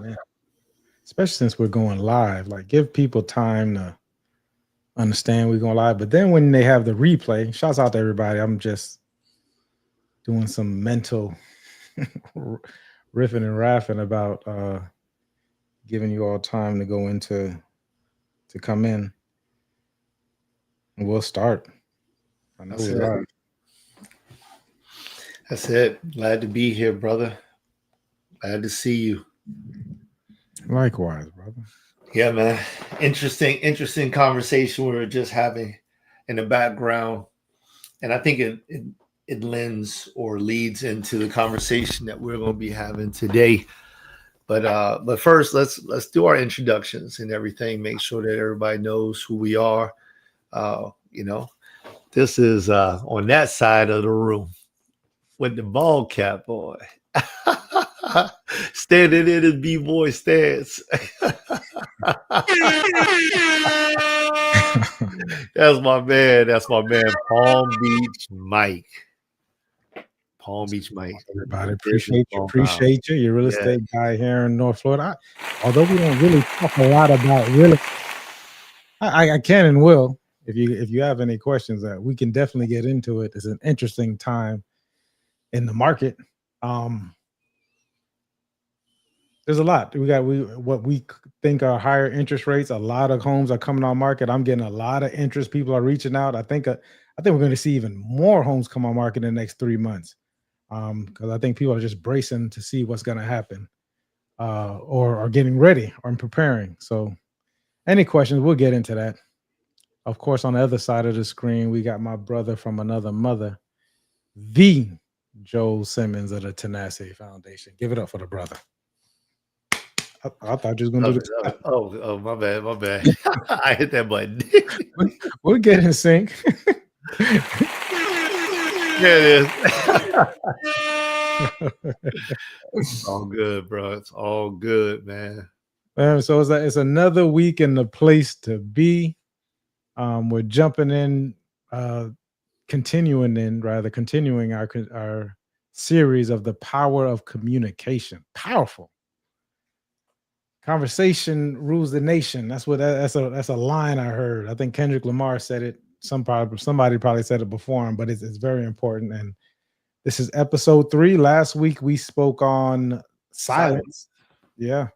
man. Especially since we're going live, like give people time to understand we're going live. But then when they have the replay, shouts out to everybody. I'm just doing some mental riffing and raffing about giving you all time to go into to come in. And we'll start. I know we are. That's it. Glad to be here, brother. Glad to see you. Likewise, brother. Yeah, man. Interesting conversation we were just having in the background. And I think it lends or leads into the conversation that we're going to be having today. But first, let's do our introductions and everything. Make sure that everybody knows who we are. This is on that side of the room with the ball cap on, standing in his b-boy stance. That's my man. That's my man, Palm Beach Mike. Palm Beach Mike. Everybody appreciate you. You're a real estate guy here in North Florida. Although we don't really talk a lot about real estate, I can and will. If you have any questions, that we can definitely get into it. It's an interesting time in the market. There's a lot. What we think are higher interest rates. A lot of homes are coming on market. I'm getting a lot of interest. People are reaching out. I think we're going to see even more homes come on market in the next 3 months. Because I think people are just bracing to see what's going to happen, or are getting ready or preparing. So, any questions? We'll get into that. Of course, on the other side of the screen, we got my brother from another mother, the Joel Simmons of the Tenacity Foundation. Give it up for the brother. I thought you was going to do this. Oh, my bad. I hit that button. We'll get in sync. There it is. It's all good, bro. It's all good, man. So it's another week in the place to be. We're jumping in, continuing our series of the power of communication. Powerful. Conversation rules the nation. That's a line I heard. I think Kendrick Lamar said it. Somebody probably said it before him, but it's very important. And this is episode 3. Last week we spoke on silence. Yeah.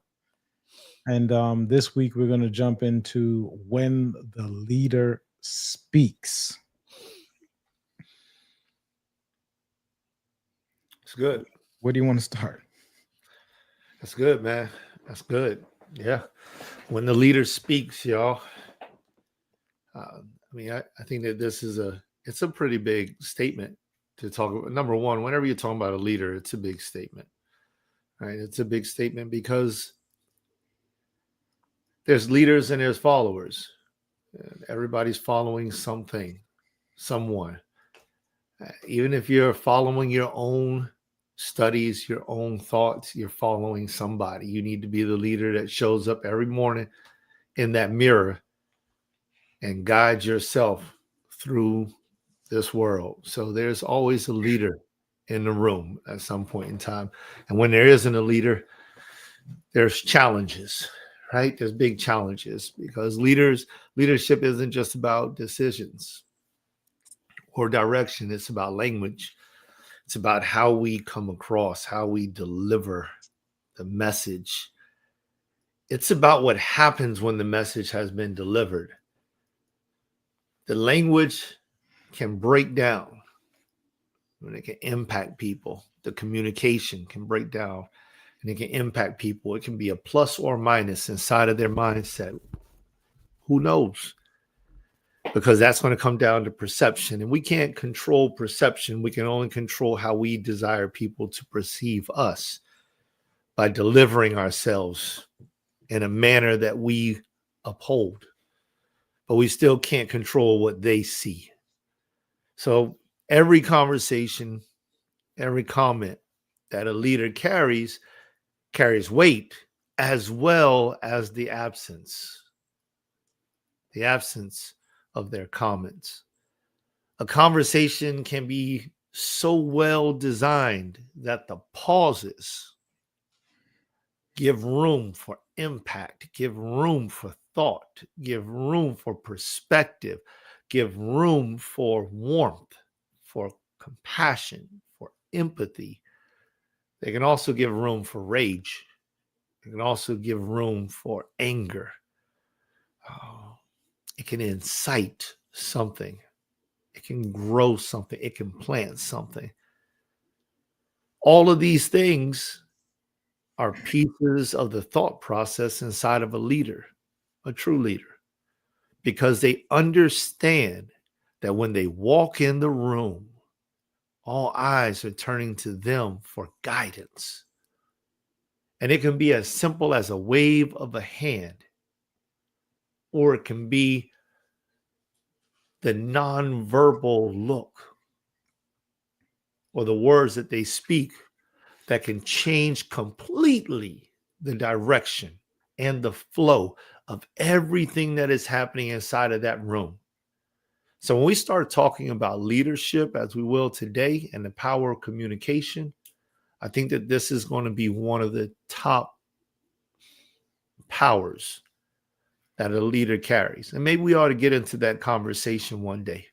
And this week we're going to jump into when the leader speaks. It's good. Where do you want to start? That's good, man. That's good. Yeah. When the leader speaks, y'all. I think that it's a pretty big statement to talk about. Number one, whenever you're talking about a leader, it's a big statement, right? It's a big statement because there's leaders and there's followers. And everybody's following something, someone. Even if you're following your own studies, your own thoughts, you're following somebody. You need to be the leader that shows up every morning in that mirror and guides yourself through this world. So there's always a leader in the room at some point in time. And when there isn't a leader, there's challenges, right? There's big challenges because leadership isn't just about decisions or direction. It's about language. It's about how we come across, how we deliver the message. It's about what happens when the message has been delivered. The language can break down when it can impact people. The communication can break down and it can impact people. It can be a plus or minus inside of their mindset. Who knows? Because that's going to come down to perception. And we can't control perception. We can only control how we desire people to perceive us by delivering ourselves in a manner that we uphold. But we still can't control what they see. So every conversation, every comment that a leader carries weight, as well as the absence of their comments. A conversation can be so well designed that the pauses Give room for impact, give room for thought, give room for perspective, give room for warmth, for compassion, for empathy. They can also give room for rage. They can also give room for anger. Oh, it can incite something. It can grow something. It can plant something. All of these things are pieces of the thought process inside of a leader, a true leader, because they understand that when they walk in the room, all eyes are turning to them for guidance. And it can be as simple as a wave of a hand, or it can be the nonverbal look or the words that they speak that can change completely the direction and the flow of everything that is happening inside of that room. So when we start talking about leadership, as we will today, and the power of communication, I think that this is going to be one of the top powers that a leader carries. And maybe we ought to get into that conversation one day,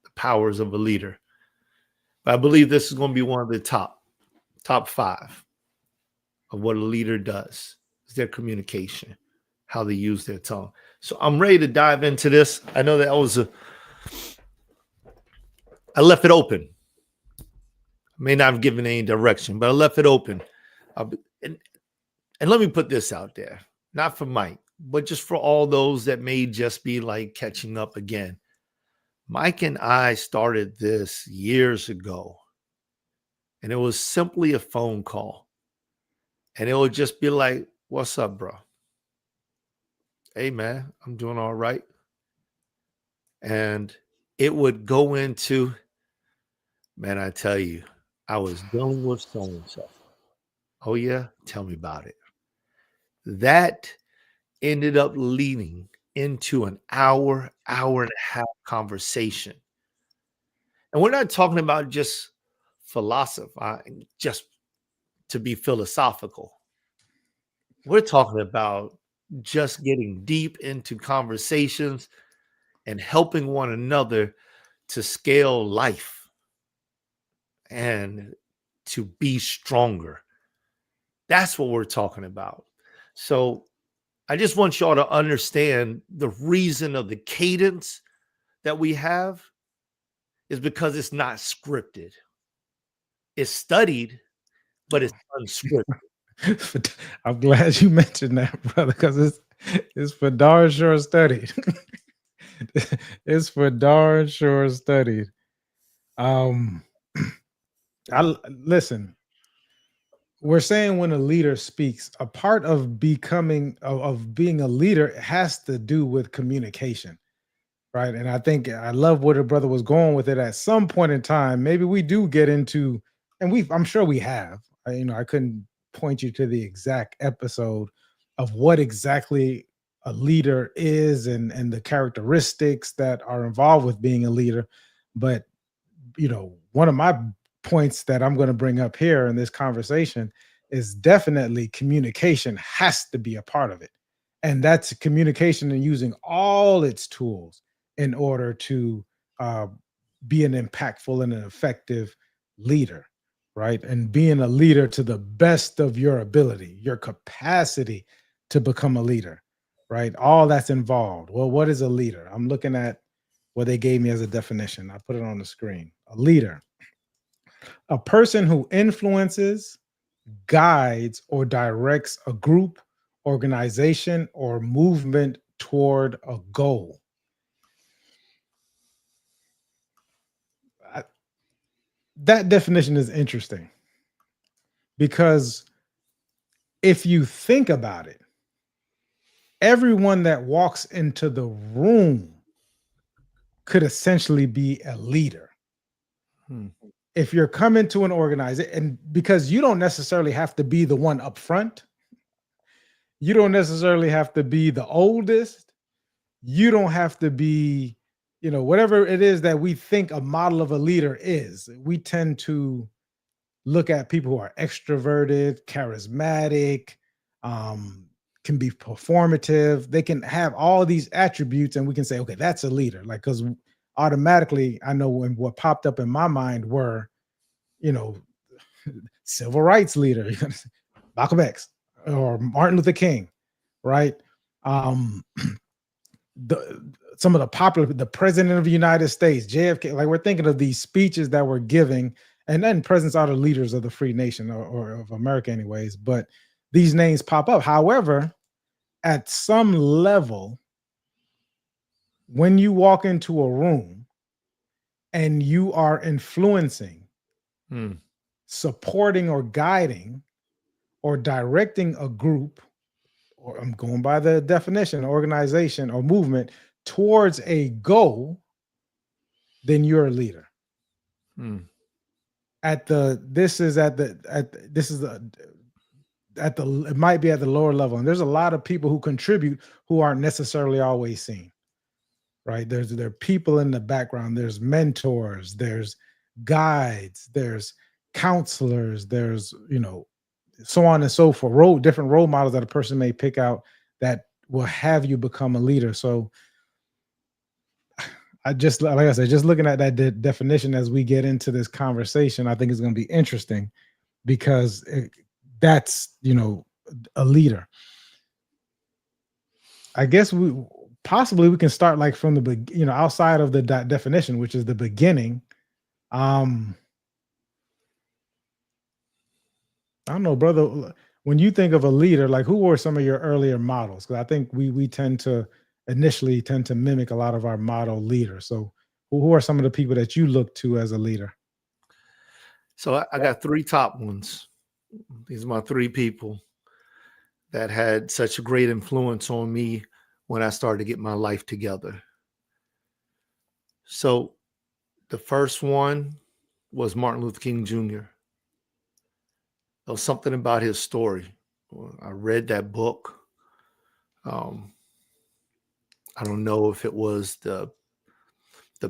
the powers of a leader. But I believe this is going to be one of the top five of what a leader does, is their communication, how they use their tongue. So I'm ready to dive into this. I know I left it open. I may not have given any direction, but I left it open. And let me put this out there, not for Mike, but just for all those that may just be like catching up again. Mike and I started this years ago, and it was simply a phone call. And it would just be like, "What's up, bro? Hey, man, I'm doing all right." And it would go into, "Man, I tell you, I was dealing with so and so." "Oh, yeah? Tell me about it." That ended up leading into an hour and a half conversation. And we're not talking about just philosophy, just to be philosophical. We're talking about just getting deep into conversations and helping one another to scale life and to be stronger. That's what we're talking about. So I just want y'all to understand the reason of the cadence that we have is because it's not scripted. It's studied, but it's unscripted. I'm glad you mentioned that, brother, because it's for darn sure studied. It's for darn sure studied. Um, listen. We're saying when a leader speaks, a part of becoming of being a leader has to do with communication, right? And I think I love where the brother was going with it. At some point in time, maybe we do get into, and I'm sure we have. I couldn't point you to the exact episode of what exactly a leader is and the characteristics that are involved with being a leader. But one of my points that I'm going to bring up here in this conversation is definitely communication has to be a part of it. And that's communication and using all its tools in order to uh, be an impactful and an effective leader, right? And being a leader to the best of your ability, your capacity to become a leader, right? All that's involved. Well, what is a leader? I'm looking at what they gave me as a definition. I put it on the screen. A leader, a person who influences, guides, or directs a group, organization, or movement toward a goal. That definition is interesting because if you think about it, everyone that walks into the room could essentially be a leader. Hmm. If you're coming to an organization, and because you don't necessarily have to be the one up front, you don't necessarily have to be the oldest, you don't have to be, whatever it is that we think a model of a leader is. We tend to look at people who are extroverted, charismatic, um, can be performative. They can have all these attributes, and we can say, okay, that's a leader. Like, because automatically, I know when what popped up in my mind were, you know, civil rights leader, Malcolm X or Martin Luther King, right? Um, the some of the popular, the president of the United States, JFK. Like, we're thinking of these speeches that we're giving, and then presidents are the leaders of the free nation, or of America, anyways. But these names pop up. However, at some level, when you walk into a room and you are influencing, Hmm. supporting, or guiding, or directing a group, or I'm going by the definition, organization or movement, towards a goal, then you're a leader. Hmm. At the this is at the at this is the at the it might be at the lower level, and there's a lot of people who contribute who aren't necessarily always seen, right? There are people in the background, there's mentors, there's guides, there's counselors, there's, so on and so forth, different role models that a person may pick out that will have you become a leader. So I just, like I said, just looking at that definition as we get into this conversation, I think it's going to be interesting, because that's, a leader. I guess we can start like from the outside of the definition, which is the beginning. I don't know, brother. When you think of a leader, like, who were some of your earlier models? Because I think we tend to initially mimic a lot of our model leaders. So who are some of the people that you look to as a leader? So I got three top ones. These are my three people that had such a great influence on me when I started to get my life together. So the first one was Martin Luther King Jr. There was something about his story. I read that book. Um, I don't know if it was the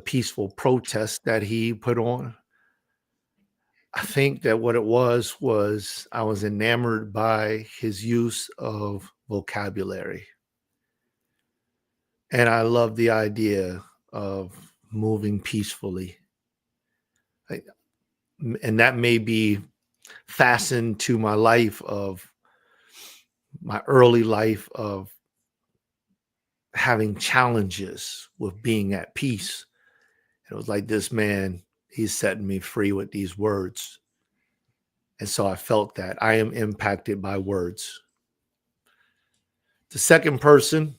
peaceful protest that he put on. I think that what it was I was enamored by his use of vocabulary. And I love the idea of moving peacefully. And that may be fastened to my life of my early life of having challenges with being at peace. It was like, this man, he's setting me free with these words. And so I felt that I am impacted by words. The second person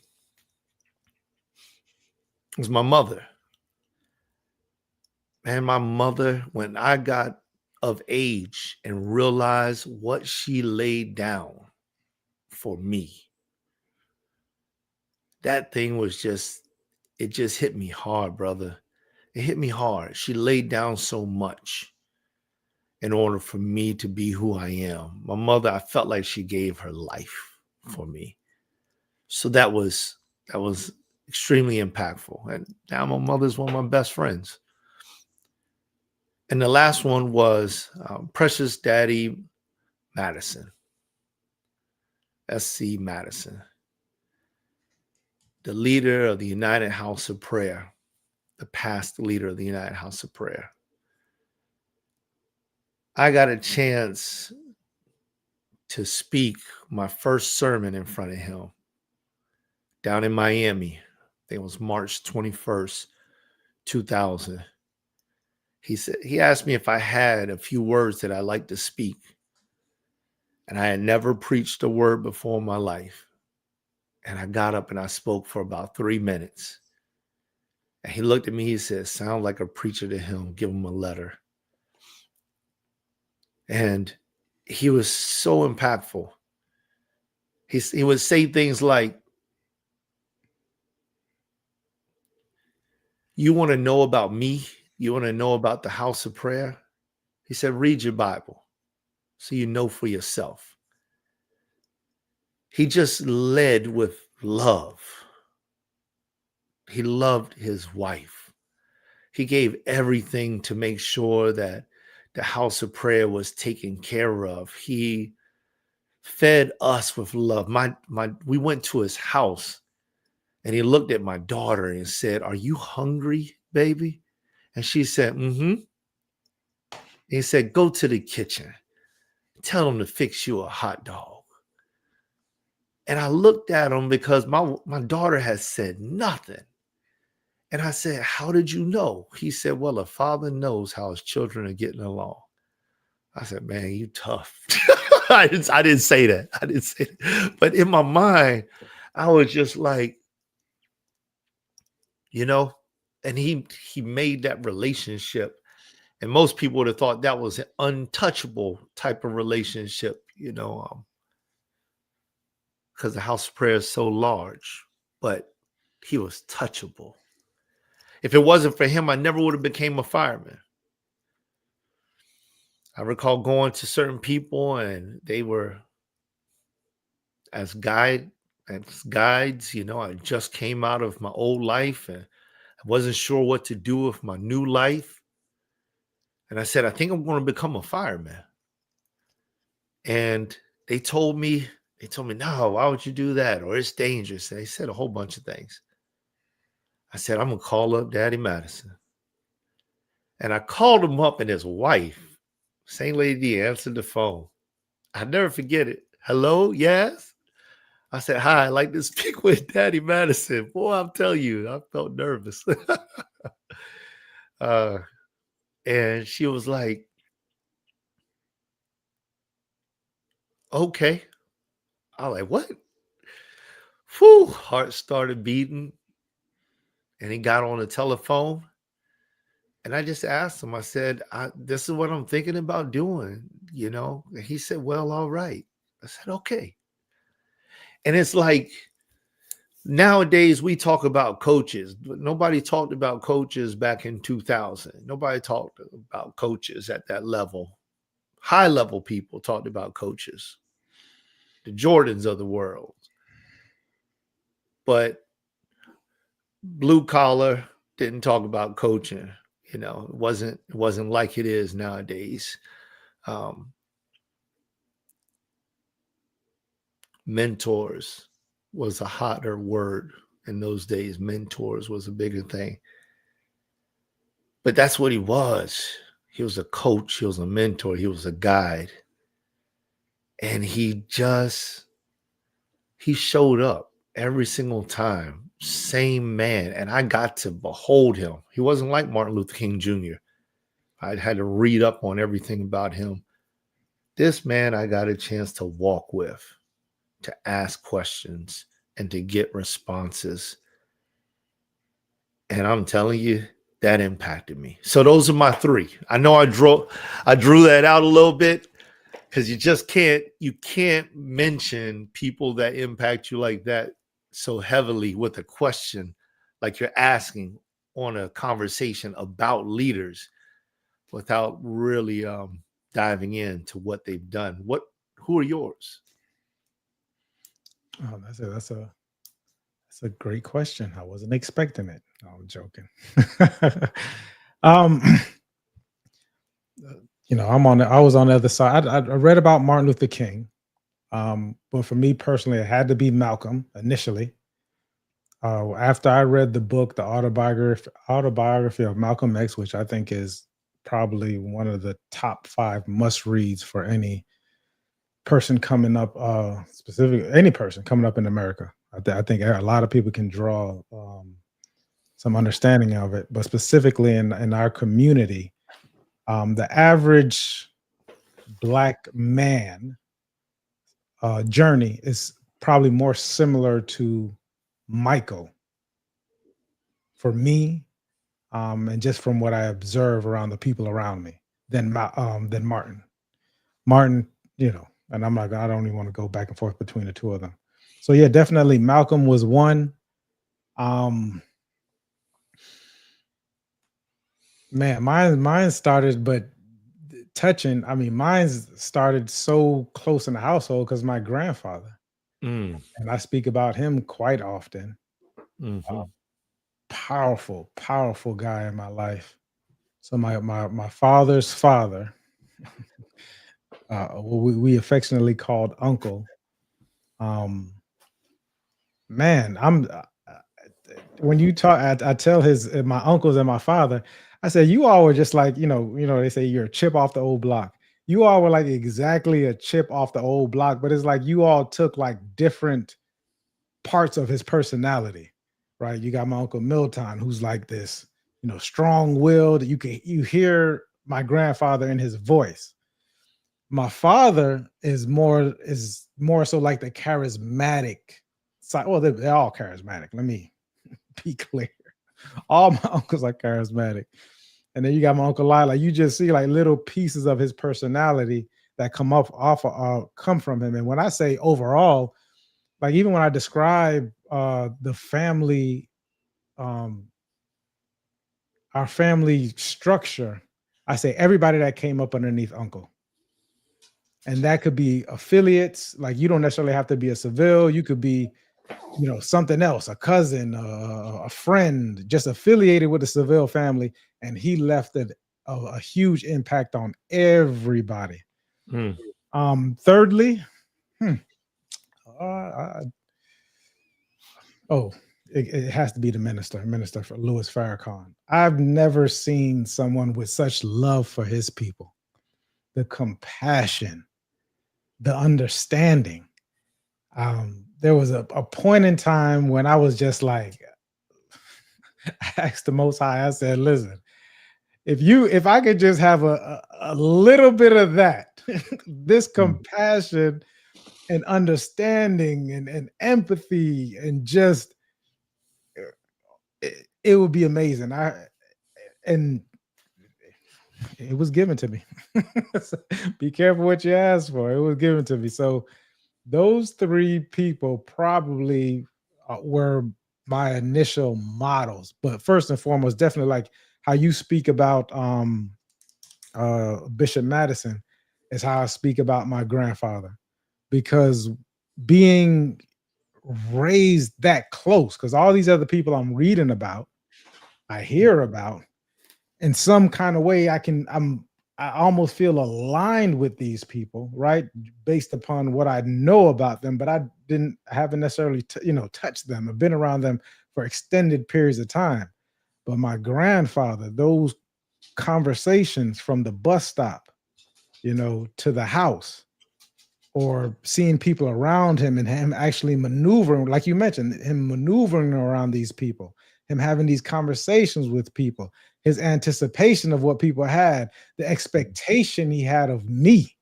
was my mother. And my mother, when I got of age and realized what she laid down for me, that thing was just, it just hit me hard, brother. It hit me hard. She laid down so much in order for me to be who I am. My mother, I felt like she gave her life for me. So that was extremely impactful. And now my mother's one of my best friends. And the last one was Precious Daddy Madison, S.C. Madison, the leader of the United House of Prayer, the past leader of the United House of Prayer. I got a chance to speak my first sermon in front of him down in Miami. I think it was March 21st, 2000. He asked me if I had a few words that I like to speak. And I had never preached a word before in my life. And I got up and I spoke for about 3 minutes. And he looked at me, he said, "Sound like a preacher to him, give him a letter." And he was so impactful. He would say things like, "You want to know about me? You want to know about the house of prayer?" He said, "Read your Bible so you know for yourself." He just led with love. He loved his wife. He gave everything to make sure that the house of prayer was taken care of. He fed us with love. We went to his house and he looked at my daughter and said, "Are you hungry, baby?" And she said, "Mm-hmm." He said, "Go to the kitchen. Tell them to fix you a hot dog." And I looked at him because my daughter has said nothing. And I said, "How did you know?" He said, "Well, a father knows how his children are getting along." I said, "Man, you tough." I didn't say that. I didn't say that. But in my mind, I was just like, you know, and he made that relationship. And most people would have thought that was an untouchable type of relationship, because the house of prayer is so large. But he was touchable. If it wasn't for him, I never would have became a fireman. I recall going to certain people and they were as guides, I just came out of my old life and I wasn't sure what to do with my new life. And I said, "I think I'm going to become a fireman." And they told me, "No, why would you do that? Or it's dangerous." They said a whole bunch of things. I said, "I'm going to call up Daddy Madison." And I called him up and his wife, same lady, answered the phone. I never forget it. "Hello, yes?" I said, "Hi, I'd like to speak with Daddy Madison." Boy, I'm telling you, I felt nervous. uh, and she was like, "Okay." I was like, "What?" Whew, heart started beating. And he got on the telephone. And I just asked him, I said, "This is what I'm thinking about doing, And he said, "Well, all right." I said, "Okay." And it's like nowadays we talk about coaches, but nobody talked about coaches back in 2000. Nobody talked about coaches at that level. High level people talked about coaches, the Jordans of the world. But blue collar didn't talk about coaching. It wasn't like it is nowadays. Um, Mentors was a hotter word in those days. Mentors was a bigger thing. But that's what he was. He was a coach, he was a mentor, he was a guide. And he showed up every single time. Same man. And I got to behold him. He wasn't like Martin Luther King Jr. I had to read up on everything about him. This man I got a chance to walk with, to ask questions, and to get responses. And I'm telling you, that impacted me. So those are my three. I know I drew that out a little bit because you can't mention people that impact you like that so heavily with a question like you're asking on a conversation about leaders without really diving into what they've done. Who are yours? Oh, that's a great question. I wasn't expecting it. No, I'm joking. um, I was on the other side. I read about Martin Luther King, but for me personally, it had to be Malcolm initially. After I read the book, the autobiography of Malcolm X, which I think is probably one of the top 5 must reads for any person coming up, any person coming up in America. I think a lot of people can draw some understanding of it, but specifically in our community, the average Black man journey is probably more similar to Michael for me, and just from what I observe around the people around me, than Martin. Martin, and I don't even want to go back and forth between the two of them. So yeah, definitely Malcolm was one. Um, Man, mine started, but touching. I mean, mine started so close in the household because my grandfather, Mm, and I speak about him quite often. mhm. Powerful, powerful guy in my life. So my father's father. what we affectionately called uncle. Um, man, when you talk, I tell my uncles and my father, I said, you all were just like, they say you're a chip off the old block. You all were like exactly a chip off the old block, but it's like you all took like different parts of his personality, right? You got my uncle Milton, who's like this, strong-willed. You hear my grandfather in his voice. My father is more so like the charismatic side. Well, they're all charismatic. Let me be clear. All my uncles are charismatic. And then you got my uncle Lila. You just see like little pieces of his personality that come from him. And when I say overall, like even when I describe the family, um, our family structure, I say everybody that came up underneath uncle. And that could be affiliates. Like you don't necessarily have to be a Seville. You could be, something else, a cousin, a friend, just affiliated with the Seville family. And he left a huge impact on everybody. Mm. Thirdly, hmm, uh, oh, it has to be the Minister for Louis Farrakhan. I've never seen someone with such love for his people, the compassion, the understanding. There was a point in time when I was just like, I asked the Most High, I said, listen, if I could just have a little bit of that, this compassion and understanding and empathy and just it would be amazing. And it was given to me. So be careful what you ask for. It was given to me. So those three people probably were my initial models. But first and foremost, definitely like how you speak about Bishop Madison is how I speak about my grandfather, because being raised that close, because all these other people I'm reading about, I hear about, in some kind of way, I almost feel aligned with these people, right? Based upon what I know about them, but haven't necessarily, touched them. I've been around them for extended periods of time. But my grandfather, those conversations from the bus stop, to the house, or seeing people around him and him actually maneuvering, like you mentioned, him maneuvering around these people, him having these conversations with people, his anticipation of what people had, the expectation he had of me,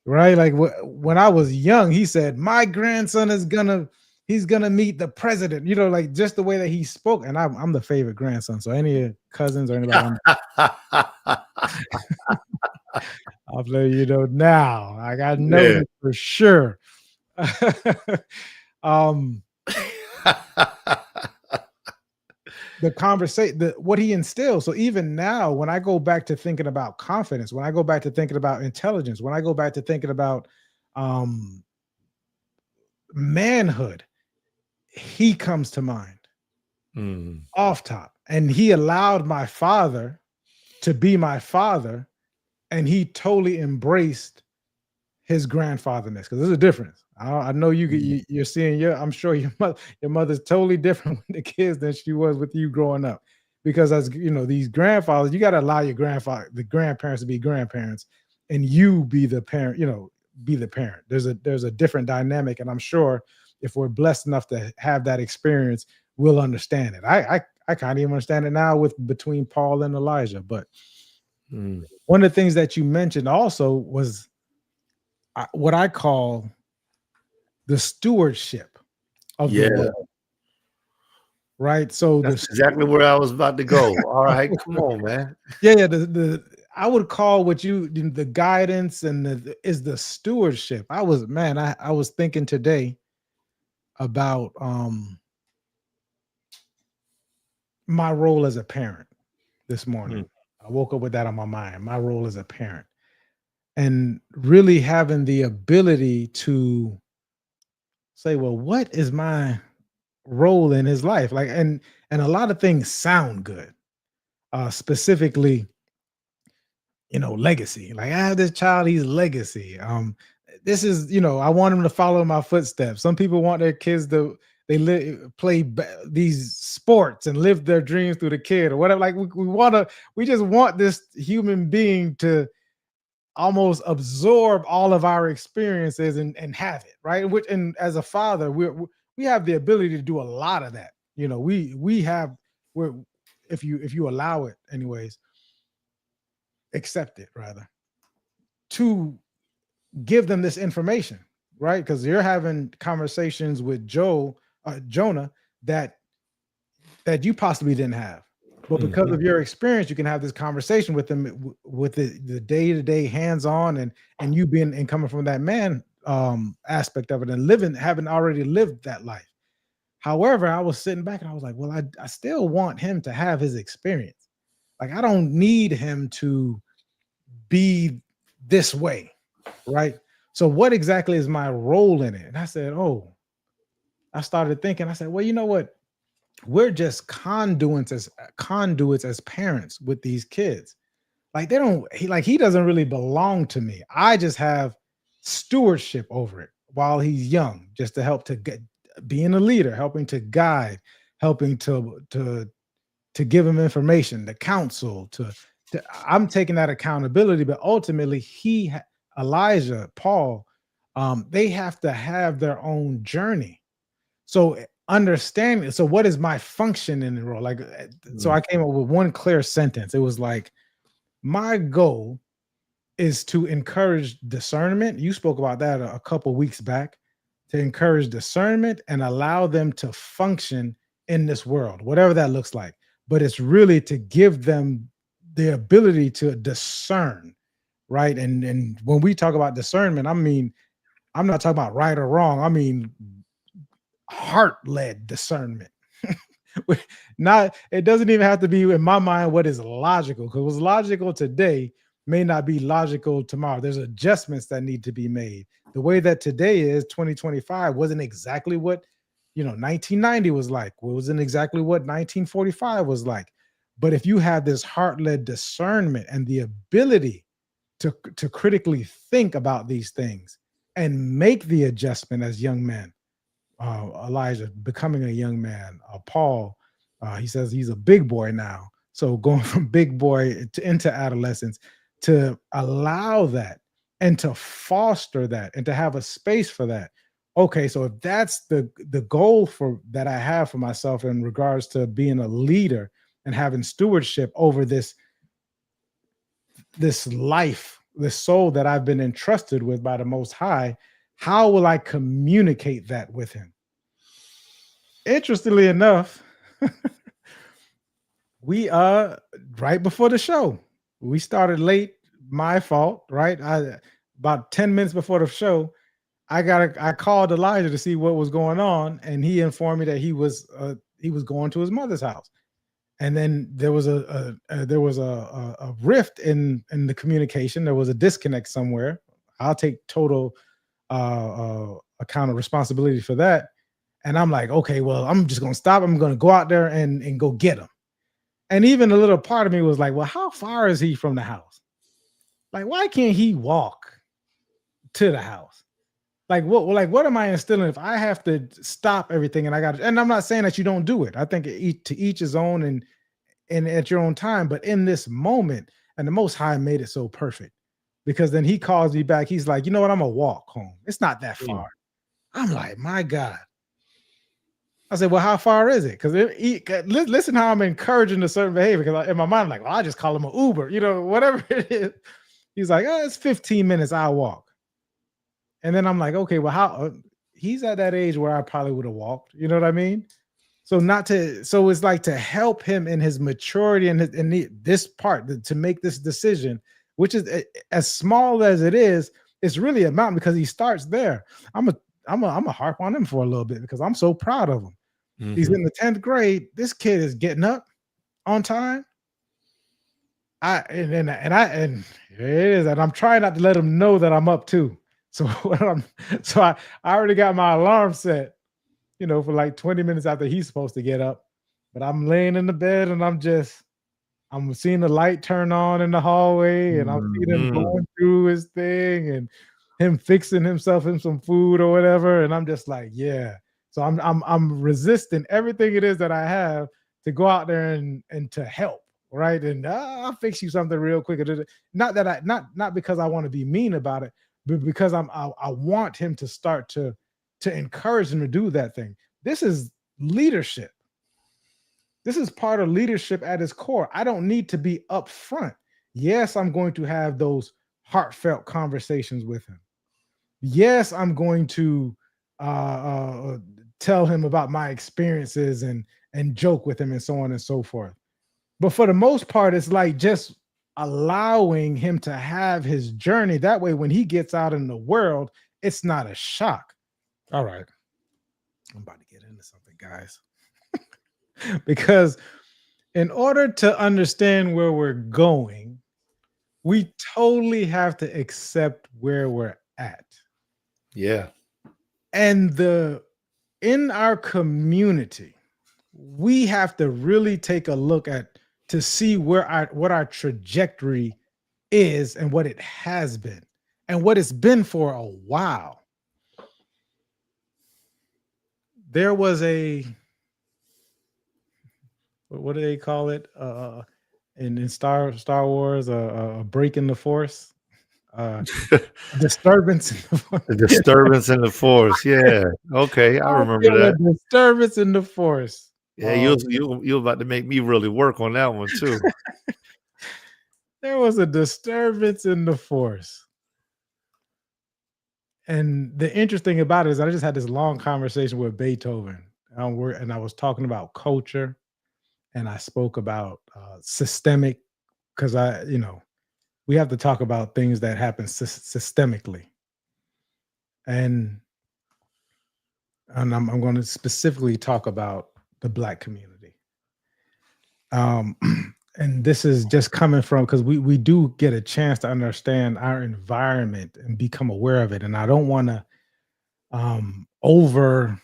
right? Like when I was young, he said, my grandson he's gonna meet the president, like just the way that he spoke. And I'm the favorite grandson. So any cousins or anybody, I'll let you know now. I got to know Yeah. this for sure. um the conversation, what he instills. So even now, when I go back to thinking about confidence, when I go back to thinking about intelligence, when I go back to thinking about um manhood, he comes to mind Mm. off top. And he allowed my father to be my father, and he totally embraced his grandfatherness, because there's a difference. I know you're seeing I'm sure your mother's totally different with the kids than she was with you growing up, because as these grandfathers, you got to allow the grandparents to be grandparents, and you be the parent. Be the parent. There's a different dynamic, and I'm sure if we're blessed enough to have that experience, we'll understand it. I can't even understand it now with between Paul and Elijah, but Mm. one of the things that you mentioned also was what I call the stewardship of the Yeah, word, right? So that's exactly where I was about to go. All right, come on, man. yeah, the I would call what the guidance and is the stewardship. I was thinking today about my role as a parent this morning. Mm. I woke up with that on my mind, my role as a parent, and really having the ability to say, well, what is my role in his life? Like, and a lot of things sound good. Specifically, legacy. Like I have this child, he's legacy. This is, I want him to follow my footsteps. Some people want their kids to play these sports and live their dreams through the kid or whatever. Like we just want this human being to almost absorb all of our experiences and have it, right? And as a father, we have the ability to do a lot of that. We're if you allow it anyways, accept it rather, to give them this information, right? Because you're having conversations with Jonah that you possibly didn't have. But because of your experience, you can have this conversation with them with the day-to-day hands-on and you being and coming from that man aspect of it and having already lived that life. However, I was sitting back and I was like, well, I still want him to have his experience. Like, I don't need him to be this way, right? So what exactly is my role in it? And I said, I started thinking, I said, well, you know what? We're just conduits as parents with these kids. Like he doesn't really belong to me. I just have stewardship over it while he's young, just to help to get being a leader, helping to guide, helping to give him information, to counsel, to I'm taking that accountability, but ultimately Elijah, Paul, they have to have their own journey. So understanding, so what is my function in the role? Like, so I came up with one clear sentence. It was like, my goal is to encourage discernment. You spoke about that a couple weeks back, to encourage discernment and allow them to function in this world, whatever that looks like. But it's really to give them the ability to discern, right? And when we talk about discernment, I mean, I'm not talking about right or wrong. I mean, heart-led discernment. It doesn't even have to be in my mind what is logical, because what's logical today may not be logical tomorrow. There's adjustments that need to be made. The way that today is 2025 wasn't exactly what 1990 was like. It wasn't exactly what 1945 was like. But if you have this heart-led discernment and the ability to critically think about these things and make the adjustment as young men, Elijah becoming a young man, Paul, he says he's a big boy now. So going from big boy into adolescence, to allow that and to foster that and to have a space for that. Okay, so if that's the goal that I have for myself in regards to being a leader and having stewardship over this life, this soul that I've been entrusted with by the Most High, how will I communicate that with him? Interestingly enough, we right before the show, we started late. My fault, right? About 10 minutes before the show, I called Elijah to see what was going on, and he informed me that he was going to his mother's house. And then there was a rift in the communication. There was a disconnect somewhere. I'll take total account of responsibility for that. And I'm like, okay, well, I'm just gonna stop. I'm gonna go out there and go get him. And even a little part of me was like, well, how far is he from the house? Like, why can't he walk to the house? Like, what am I instilling if I have to stop everything and I got? And I'm not saying that you don't do it. I think to each his own and at your own time. But in this moment, and the Most High made it so perfect, because then he calls me back. He's like, you know what? I'm gonna walk home. It's not that far. I'm like, my God. I said, well, how far is it? Because listen how I'm encouraging a certain behavior. Because in my mind, I'm like, well, I just call him an Uber, whatever it is. He's like, oh, it's 15 minutes. I'll walk. And then I'm like, okay, well, how? He's at that age where I probably would have walked. You know what I mean? So it's like to help him in his maturity and this part to make this decision, which is as small as it is. It's really a mountain because he starts there. I'm a harp on him for a little bit because I'm so proud of him. Mm-hmm. He's in the 10th grade. This kid is getting up on time. And it is, and I'm trying not to let him know that I'm up too. So I already got my alarm set, for like 20 minutes after he's supposed to get up. But I'm laying in the bed and I'm just I'm seeing the light turn on in the hallway, and I'm seeing him Mhm. going through his thing, and him fixing himself in some food or whatever. And I'm just like, yeah. So I'm resisting everything it is that I have to go out there and to help, right? And I'll fix you something real quick. Not that I not because I want to be mean about it, but because I want him to start to encourage him to do that thing. This is leadership. This is part of leadership at its core. I don't need to be upfront. Yes, I'm going to have those heartfelt conversations with him. Yes, I'm going to tell him about my experiences and joke with him and so on and so forth. But for the most part, it's like just allowing him to have his journey. That way, when he gets out in the world, it's not a shock. All right, I'm about to get into something, guys, because in order to understand where we're going, we totally have to accept where we're at. Yeah. And the in our community, we have to really take a look at to see where what our trajectory is and what it has been and what it's been for a while. There was a what do they call it in Star Wars a break in the force, uh a disturbance in the force. The disturbance in the force. Yeah. Okay, I I remember feel a that. disturbance in the force. Yeah, you about to make me really work on that one too. There was a disturbance in the force. And the interesting about it is I just had this long conversation with Beethoven. And I was talking about culture, and I spoke about systemic, because we have to talk about things that happen systemically. And I'm going to specifically talk about the Black community. Um, and this is just coming from because we do get a chance to understand our environment and become aware of it. And I don't want to over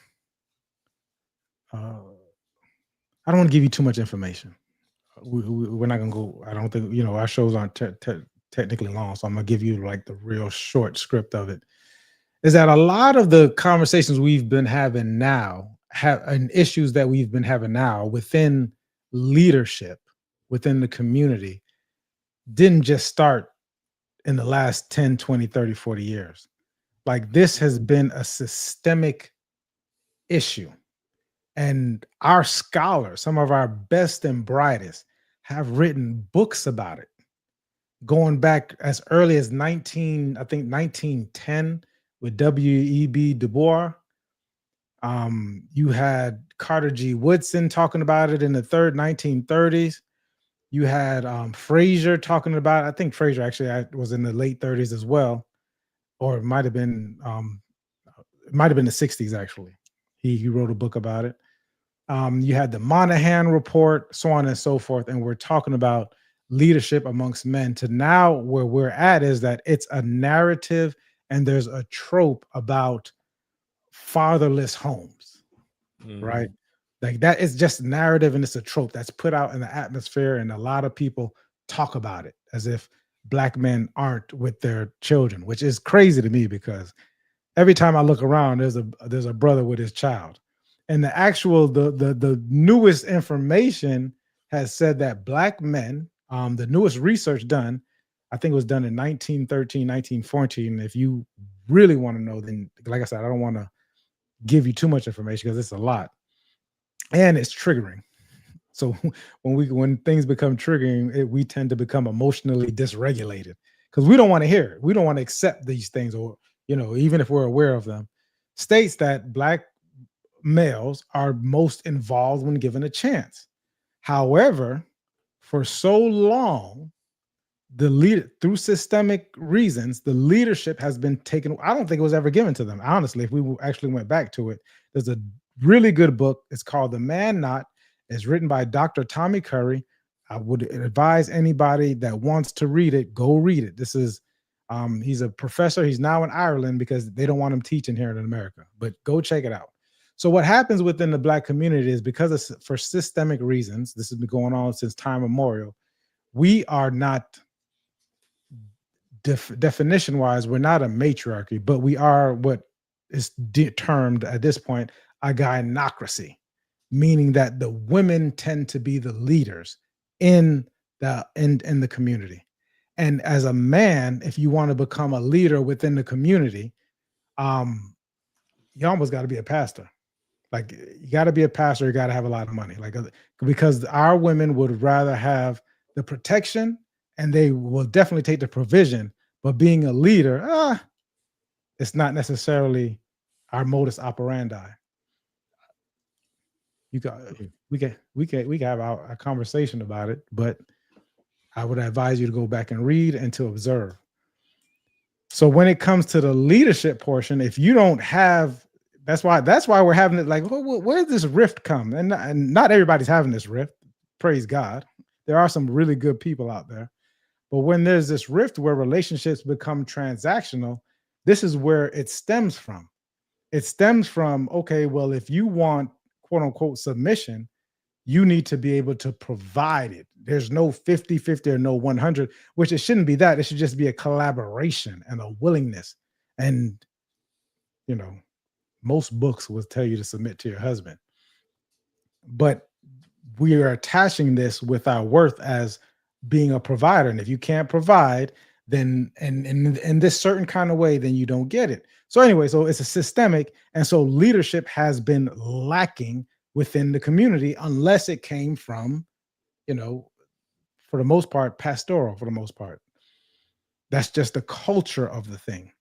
I don't want to give you too much information. We're not gonna go. I don't think our shows aren't technically long, so I'm gonna give you like the real short script of it. Is that a lot of the conversations we've been having now have and issues that we've been having now within leadership within the community didn't just start in the last 10, 20, 30, 40 years. Like this has been a systemic issue. And our scholars, some of our best and brightest, have written books about it, going back as early as 1910 with W.E.B. Du Bois. You had Carter G. Woodson talking about it in the 1930s. You had Fraser talking about it. I think Fraser actually was in the late 30s as well, or it might have been the 60s actually. He wrote a book about it. You had the Monahan report, so on and so forth. And we're talking about leadership amongst men to now where we're at is that it's a narrative and there's a trope about fatherless homes, right? Mhm. Like that is just narrative and it's a trope that's put out in the atmosphere. And a lot of people talk about it as if Black men aren't with their children, which is crazy to me because every time I look around, there's a brother with his child. And the actual the newest information has said that Black men, the newest research done, I think it was done in 1913, 1914. If you really want to know, then like I said, I don't want to give you too much information because it's a lot and it's triggering. So when things become triggering, we tend to become emotionally dysregulated because we don't want to hear it. We don't want to accept these things, or even if we're aware of them. States that Black males are most involved when given a chance. However, for so long, the leader through systemic reasons, the leadership has been taken. I don't think it was ever given to them. Honestly, if we actually went back to it, there's a really good book. It's called The Man Not. It's written by Dr. Tommy Curry. I would advise anybody that wants to read it, go read it. This is he's a professor. He's now in Ireland because they don't want him teaching here in America, but go check it out. So what happens within the Black community is because for systemic reasons, this has been going on since time immemorial. we are not definition wise, we're not a matriarchy, but we are what is termed at this point a gynocracy, meaning that the women tend to be the leaders in the community. And as a man, if you want to become a leader within the community, you almost got to be a pastor. Like you got to be a pastor, you got to have a lot of money. Like because our women would rather have the protection and they will definitely take the provision, but being a leader, it's not necessarily our modus operandi. We can have a conversation about it, but I would advise you to go back and read and to observe. So when it comes to the leadership portion, if you don't have, that's why we're having it. Like, where did this rift come? And not everybody's having this rift. Praise God. There are some really good people out there. But when there's this rift where relationships become transactional, this is where it stems from. It stems from, okay, well, if you want quote unquote submission, you need to be able to provide it. There's no 50-50 or no 100, which it shouldn't be that. It should just be a collaboration and a willingness. And, most books will tell you to submit to your husband. But we are attaching this with our worth as being a provider. And if you can't provide, then in this certain kind of way, then you don't get it. So anyway, so it's a systemic. And so leadership has been lacking within the community unless it came from, for the most part, pastoral, for the most part. That's just the culture of the thing.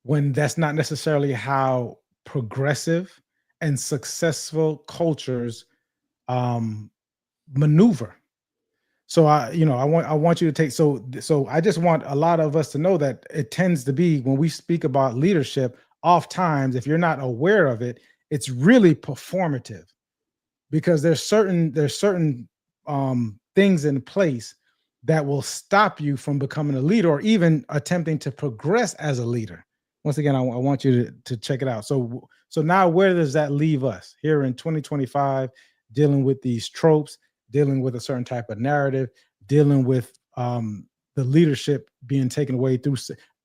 When that's not necessarily how progressive and successful cultures maneuver. So I want you to take, so I just want a lot of us to know that it tends to be when we speak about leadership, oftentimes, if you're not aware of it, it's really performative because there's certain things in place that will stop you from becoming a leader or even attempting to progress as a leader. Once again, I want you to check it out. So now where does that leave us here in 2025, dealing with these tropes, dealing with a certain type of narrative, dealing with the leadership being taken away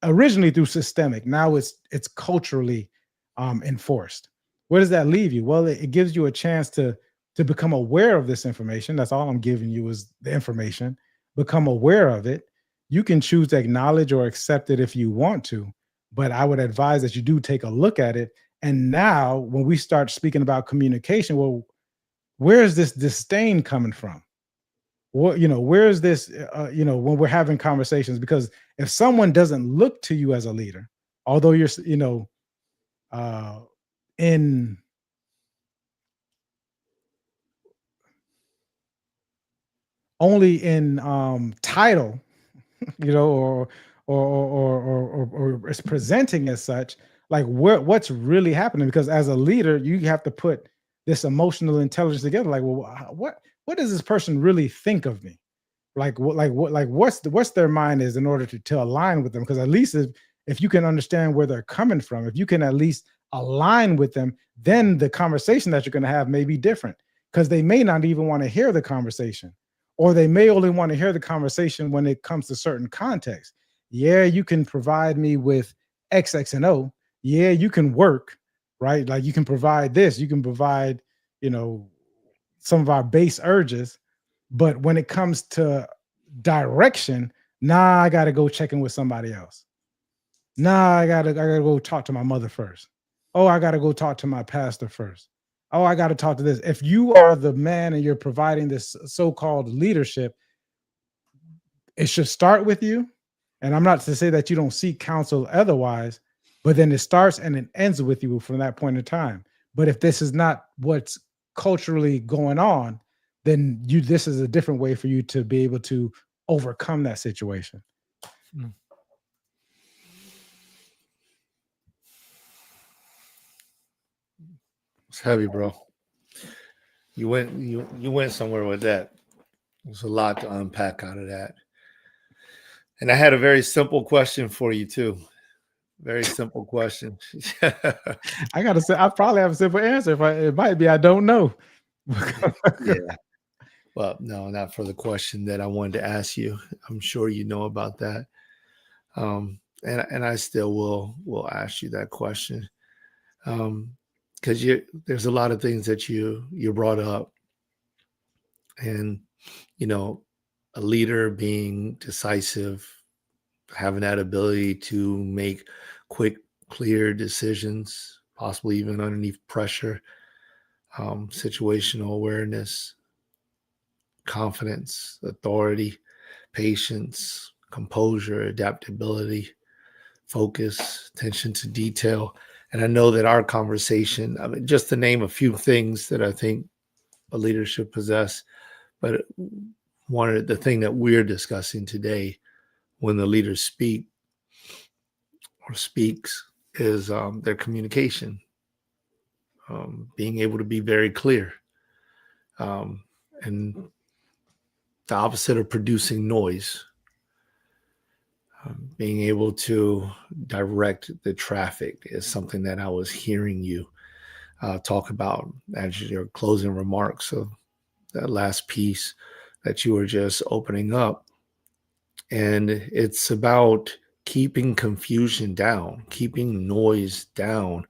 originally through systemic. Now it's culturally enforced. Where does that leave you? Well, it gives you a chance to become aware of this information. That's all I'm giving you is the information. Become aware of it. You can choose to acknowledge or accept it if you want to, but I would advise that you do take a look at it. And now when we start speaking about communication, well, where's this disdain coming from? What, where's this, when we're having conversations? Because if someone doesn't look to you as a leader, although you're, in only in title, or it's presenting as such, like what's really happening? Because as a leader, you have to put this emotional intelligence together. Like, well, what does this person really think of me? What's their mind is in order to align with them? Because at least if you can understand where they're coming from, if you can at least align with them, then the conversation that you're going to have may be different because they may not even want to hear the conversation, or they may only want to hear the conversation when it comes to certain context. Yeah, you can provide me with X, X, and O. Yeah, you can work, right? Like you can provide this, you can provide, some of our base urges. But when it comes to direction, I got to go check in with somebody else. I gotta go talk to my mother first. Oh, I got to go talk to my pastor first. Oh, I got to talk to this. If you are the man and you're providing this so-called leadership, it should start with you. And I'm not to say that you don't seek counsel otherwise, but then it starts and it ends with you from that point in time. But if this is not what's culturally going on, then this is a different way for you to be able to overcome that situation. It's heavy, bro. You went somewhere with that. There's a lot to unpack out of that. And I had a very simple question for you too. Very simple question. I gotta say, I probably have a simple answer. It might be I don't know. Yeah. Well, no, not for the question that I wanted to ask you. I'm sure you know about that. And I still will ask you that question. Because there's a lot of things that you brought up, and you know, a leader being decisive, having that ability to make quick, clear decisions, possibly even underneath pressure, situational awareness, confidence, authority, patience, composure, adaptability, focus, attention to detail. And I know that our conversation, I mean, just to name a few things that I think a leader should possess, but one of the thing that we're discussing today when the leaders speak or speaks is their communication, being able to be very clear, um, and the opposite of producing noise, being able to direct the traffic is something that I was hearing you talk about as your closing remarks of that last piece that you were just opening up. And it's about keeping confusion down, keeping noise down,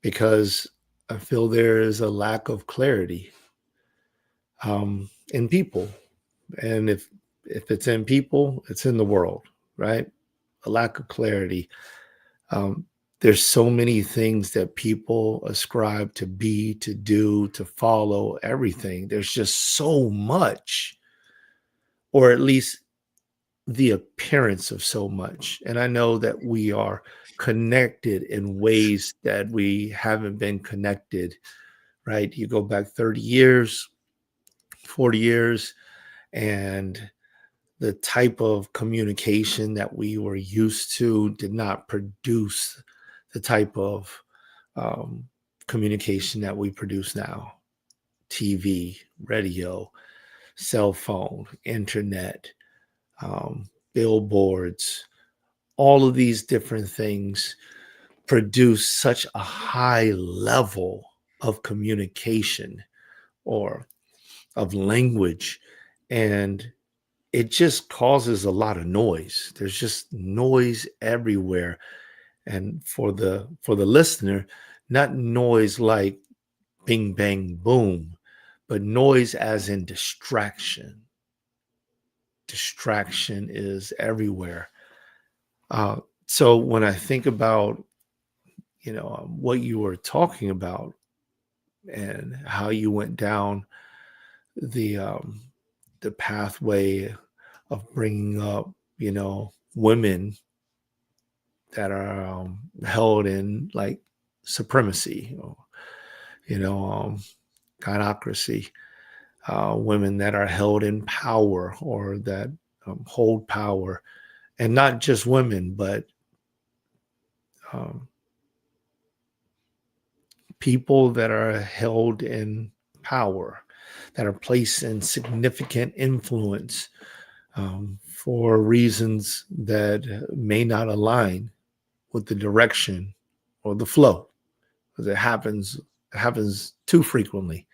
because I feel there is a lack of clarity in people. And if it's in people, it's in the world, right? A lack of clarity. Um, there's so many things that people ascribe to be, to do, to follow, everything. There's just so much, or at least the appearance of so much. And I know that we are connected in ways that we haven't been connected, right? You go back 30 years, 40 years, and the type of communication that we were used to did not produce the type of um, communication that we produce now. TV, radio, cell phone, internet, billboards, all of these different things produce such a high level of communication or of language. And it just causes a lot of noise. There's just noise everywhere. And for the listener, not noise like bing bang boom, but noise as in distraction. Distraction is everywhere. Uh, so when I think about what you were talking about and how you went down the um, the pathway of bringing up women that are held in like supremacy, or you know um, gynocracy, women that are held in power or that hold power, and not just women, but um, people that are held in power, that are placed in significant influence for reasons that may not align with the direction or the flow, because it happens too frequently.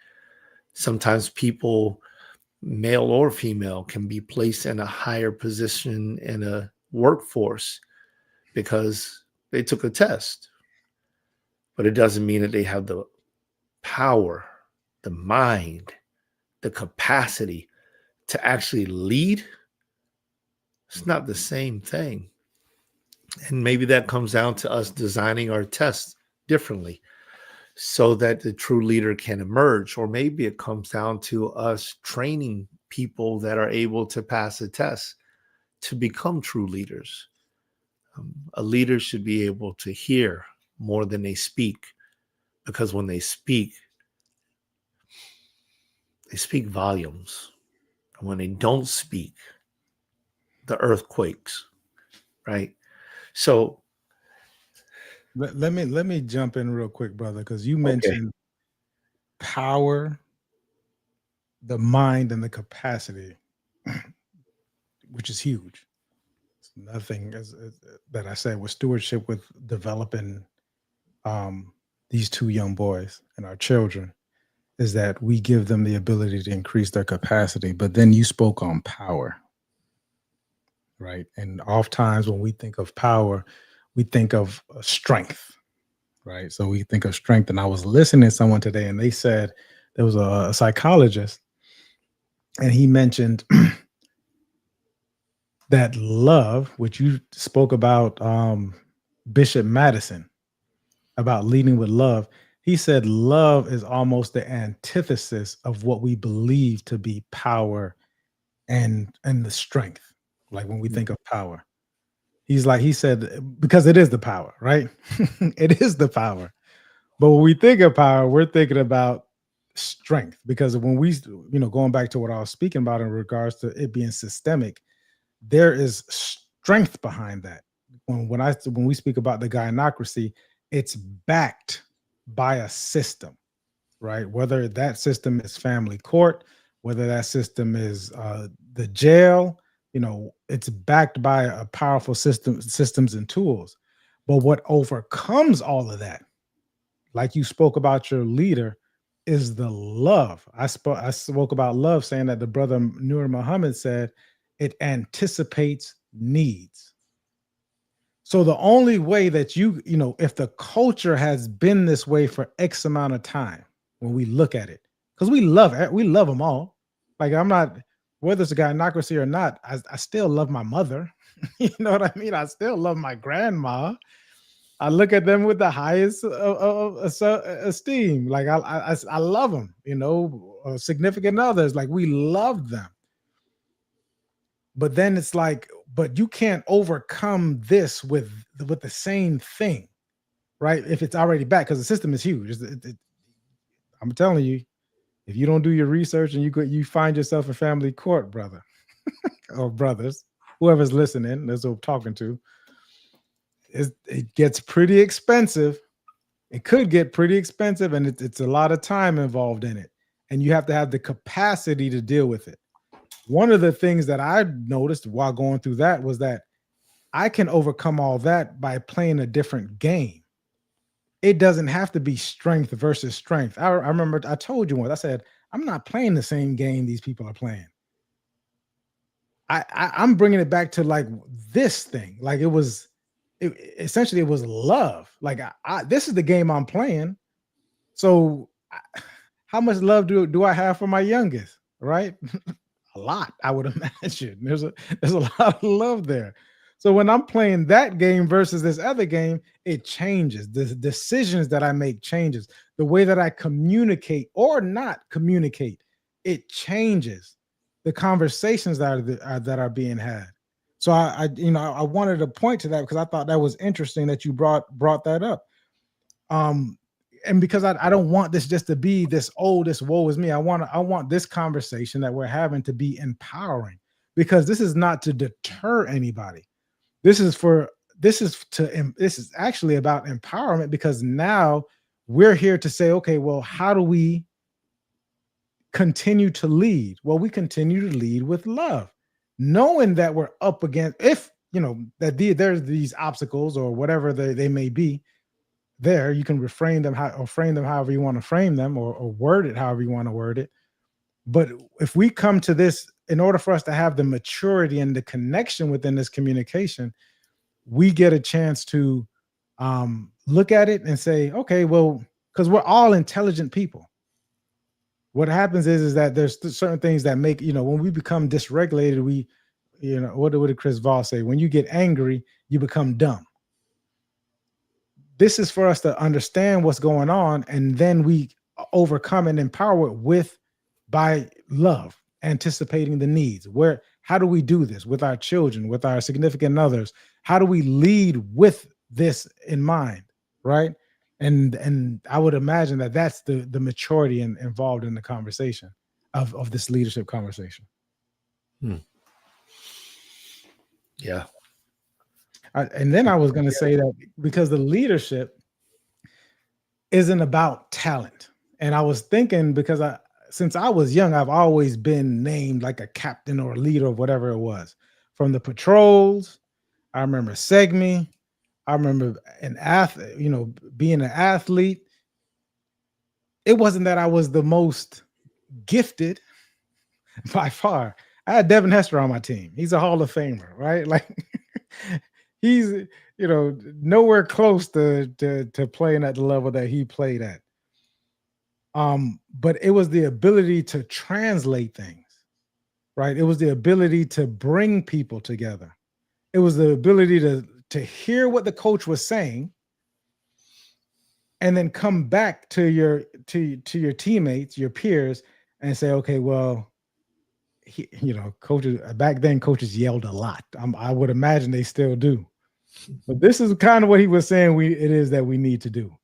Sometimes people, male or female, can be placed in a higher position in a workforce because they took a test, but it doesn't mean that they have the power, the mind, the capacity to actually lead. It's not the same thing. And maybe that comes down to us designing our tests differently so that the true leader can emerge. Or maybe it comes down to us training people that are able to pass the test to become true leaders. A leader should be able to hear more than they speak, because when they speak volumes. And when they don't speak, the earth quakes, right? So, Let me jump in real quick, brother, because you okay. mentioned power, the mind, and the capacity, which is huge. It's nothing that I said with stewardship, with developing um, these two young boys and our children. is that we give them the ability to increase their capacity. But then you spoke on power, right? And oftentimes when we think of power, we think of strength, right? So we think of strength. And I was listening to someone today, and they said there was a psychologist, and he mentioned that love, which you spoke about, Bishop Madison, about leading with love. He said love is almost the antithesis of what we believe to be power and the strength. Like when we Mm. think of power, he said, because it is the power, right? It is the power. But when we think of power, we're thinking about strength, because when we, going back to what I was speaking about in regards to it being systemic, there is strength behind that. When we speak about the gynocracy, it's backed by a system, right? Whether that system is family court, whether that system is the jail, it's backed by a powerful systems and tools. But what overcomes all of that, like you spoke about your leader, is the love. I spoke about love, saying that the brother Nur Muhammad said it anticipates needs. So the only way that if the culture has been this way for X amount of time, when we look at it, because we love them all. Like, I'm not, whether it's a gynocracy or not, I still love my mother. You know what I mean? I still love my grandma. I look at them with the highest esteem. Like, I love them. Significant others, like, we love them. But then it's like, but you can't overcome this with the same thing, right? If it's already back, because the system is huge. I'm telling you, if you don't do your research and you find yourself in family court, brother or brothers, whoever's listening, that's who I'm talking to, it gets pretty expensive. It could get pretty expensive, and it's a lot of time involved in it, and you have to have the capacity to deal with it. One of the things that I noticed while going through that was that I can overcome all that by playing a different game. It doesn't have to be strength versus strength. I remember I told you once, I said, I'm not playing the same game these people are playing. I'm bringing it back to like this thing. Like, essentially it was love. Like, this is the game I'm playing. So how much love do I have for my youngest? Right? A lot, I would imagine. There's a lot of love there. So when I'm playing that game versus this other game, it changes. The decisions that I make changes. The way that I communicate or not communicate, it changes. The conversations that are being had. So I wanted to point to that because I thought that was interesting that you brought that up. And because I don't want this just to be this woe is me. I want this conversation that we're having to be empowering, because this is not to deter anybody. This is actually about empowerment, because now we're here to say, okay, well, how do we continue to lead? Well, we continue to lead with love, knowing that we're up against, if that there's these obstacles or whatever they may be. There, you can frame them however you want to frame them, or word it however you want to word it. But if we come to this, in order for us to have the maturity and the connection within this communication, we get a chance to look at it and say, okay, well, because we're all intelligent people. What happens is that there's certain things that make, when we become dysregulated, what did Chris Voss say? When you get angry, you become dumb. This is for us to understand what's going on, and then we overcome and empower it by love, anticipating the needs. How do we do this with our children, with our significant others? How do we lead with this in mind, right? And I would imagine that that's the maturity involved in the conversation of this leadership conversation. Yeah. And then I was going to say that because the leadership isn't about talent. And I was thinking, because since I was young, I've always been named like a captain or a leader of whatever it was. From the patrols, I remember SEGME, I remember being an athlete. it wasn't that I was the most gifted by far. I had Devin Hester on my team. He's a Hall of Famer, right? Like he's, nowhere close to playing at the level that he played at. But it was the ability to translate things, right? It was the ability to bring people together. It was the ability to hear what the coach was saying and then come back to your teammates, your peers, and say, okay, well, coaches back then, coaches yelled a lot. I would imagine they still do, but this is kind of what he was saying. It is that we need to do,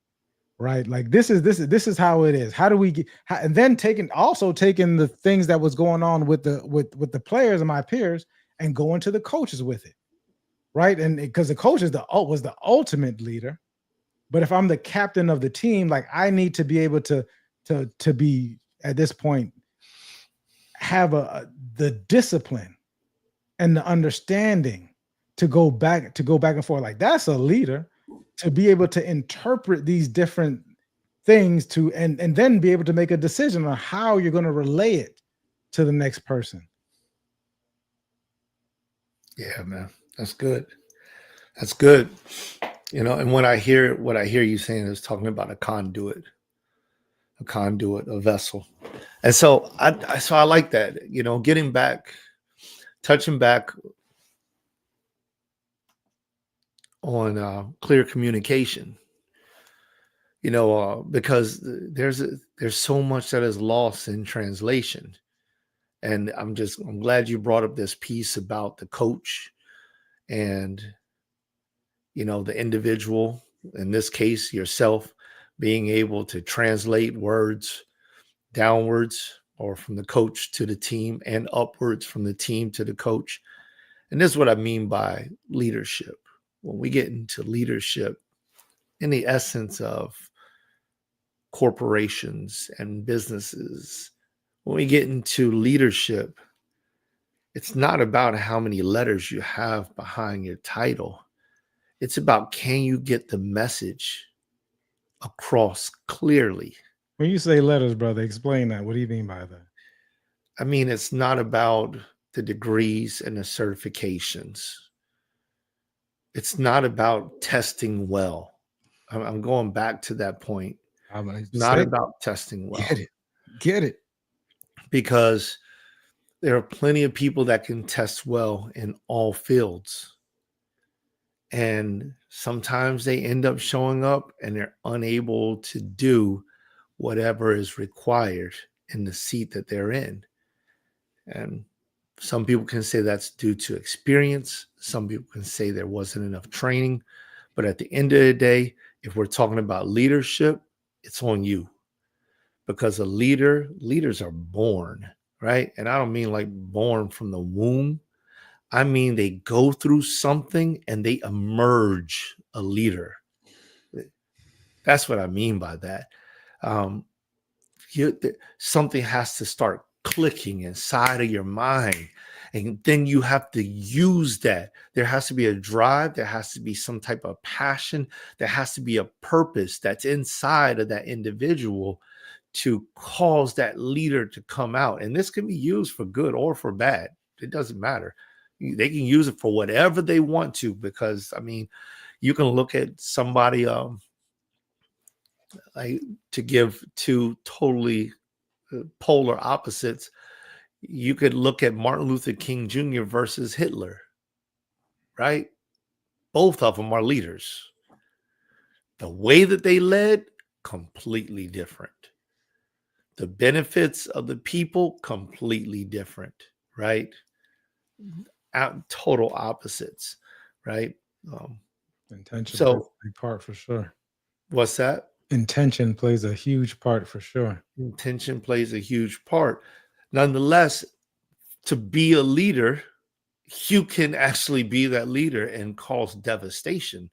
right? Like this is how it is. How do we get? And then taking the things that was going on with the players and my peers, and going to the coaches with it, right? And because the coach was the ultimate leader. But if I'm the captain of the team, like I need to be able to be at this point have the discipline and the understanding to go back and forth. Like that's a leader, to be able to interpret these different things and then be able to make a decision on how you're going to relay it to the next person. Yeah, man, that's good. That's good. And what I hear you saying is talking about a conduit, a vessel. And so I like that, getting back, touching back on clear communication, because there's so much that is lost in translation. And I'm glad you brought up this piece about the coach and, the individual, in this case, yourself, being able to translate words downwards or from the coach to the team and upwards from the team to the coach. And this is what I mean by leadership. When we get into leadership, in the essence of corporations and businesses, when we get into leadership, it's not about how many letters you have behind your title. It's about, can you get the message across clearly? When you say letters, brother, explain that. What do you mean by that? I mean, it's not about the degrees and the certifications. It's not about testing well. I'm going back to that point. It's not about testing well. Get it. Because there are plenty of people that can test well in all fields. And sometimes they end up showing up and they're unable to do whatever is required in the seat that they're in. And some people can say that's due to experience. Some people can say there wasn't enough training. But at the end of the day, if we're talking about leadership, it's on you. Because leaders are born, right? And I don't mean like born from the womb. I mean, they go through something and they emerge a leader. That's what I mean by that. Something has to start clicking inside of your mind. And then you have to use that. There has to be a drive. There has to be some type of passion. There has to be a purpose that's inside of that individual to cause that leader to come out. And this can be used for good or for bad. It doesn't matter. They can use it for whatever they want to, because I mean, you can look at somebody to give two totally polar opposites. You could look at Martin Luther King Jr. versus Hitler, right? Both of them are leaders. The way that they led, completely different. The benefits of the people, completely different, right? Total opposites, right? Intention So plays a big part for sure. What's that? Intention plays a huge part for sure. Intention plays a huge part. Nonetheless, to be a leader, you can actually be that leader and cause devastation.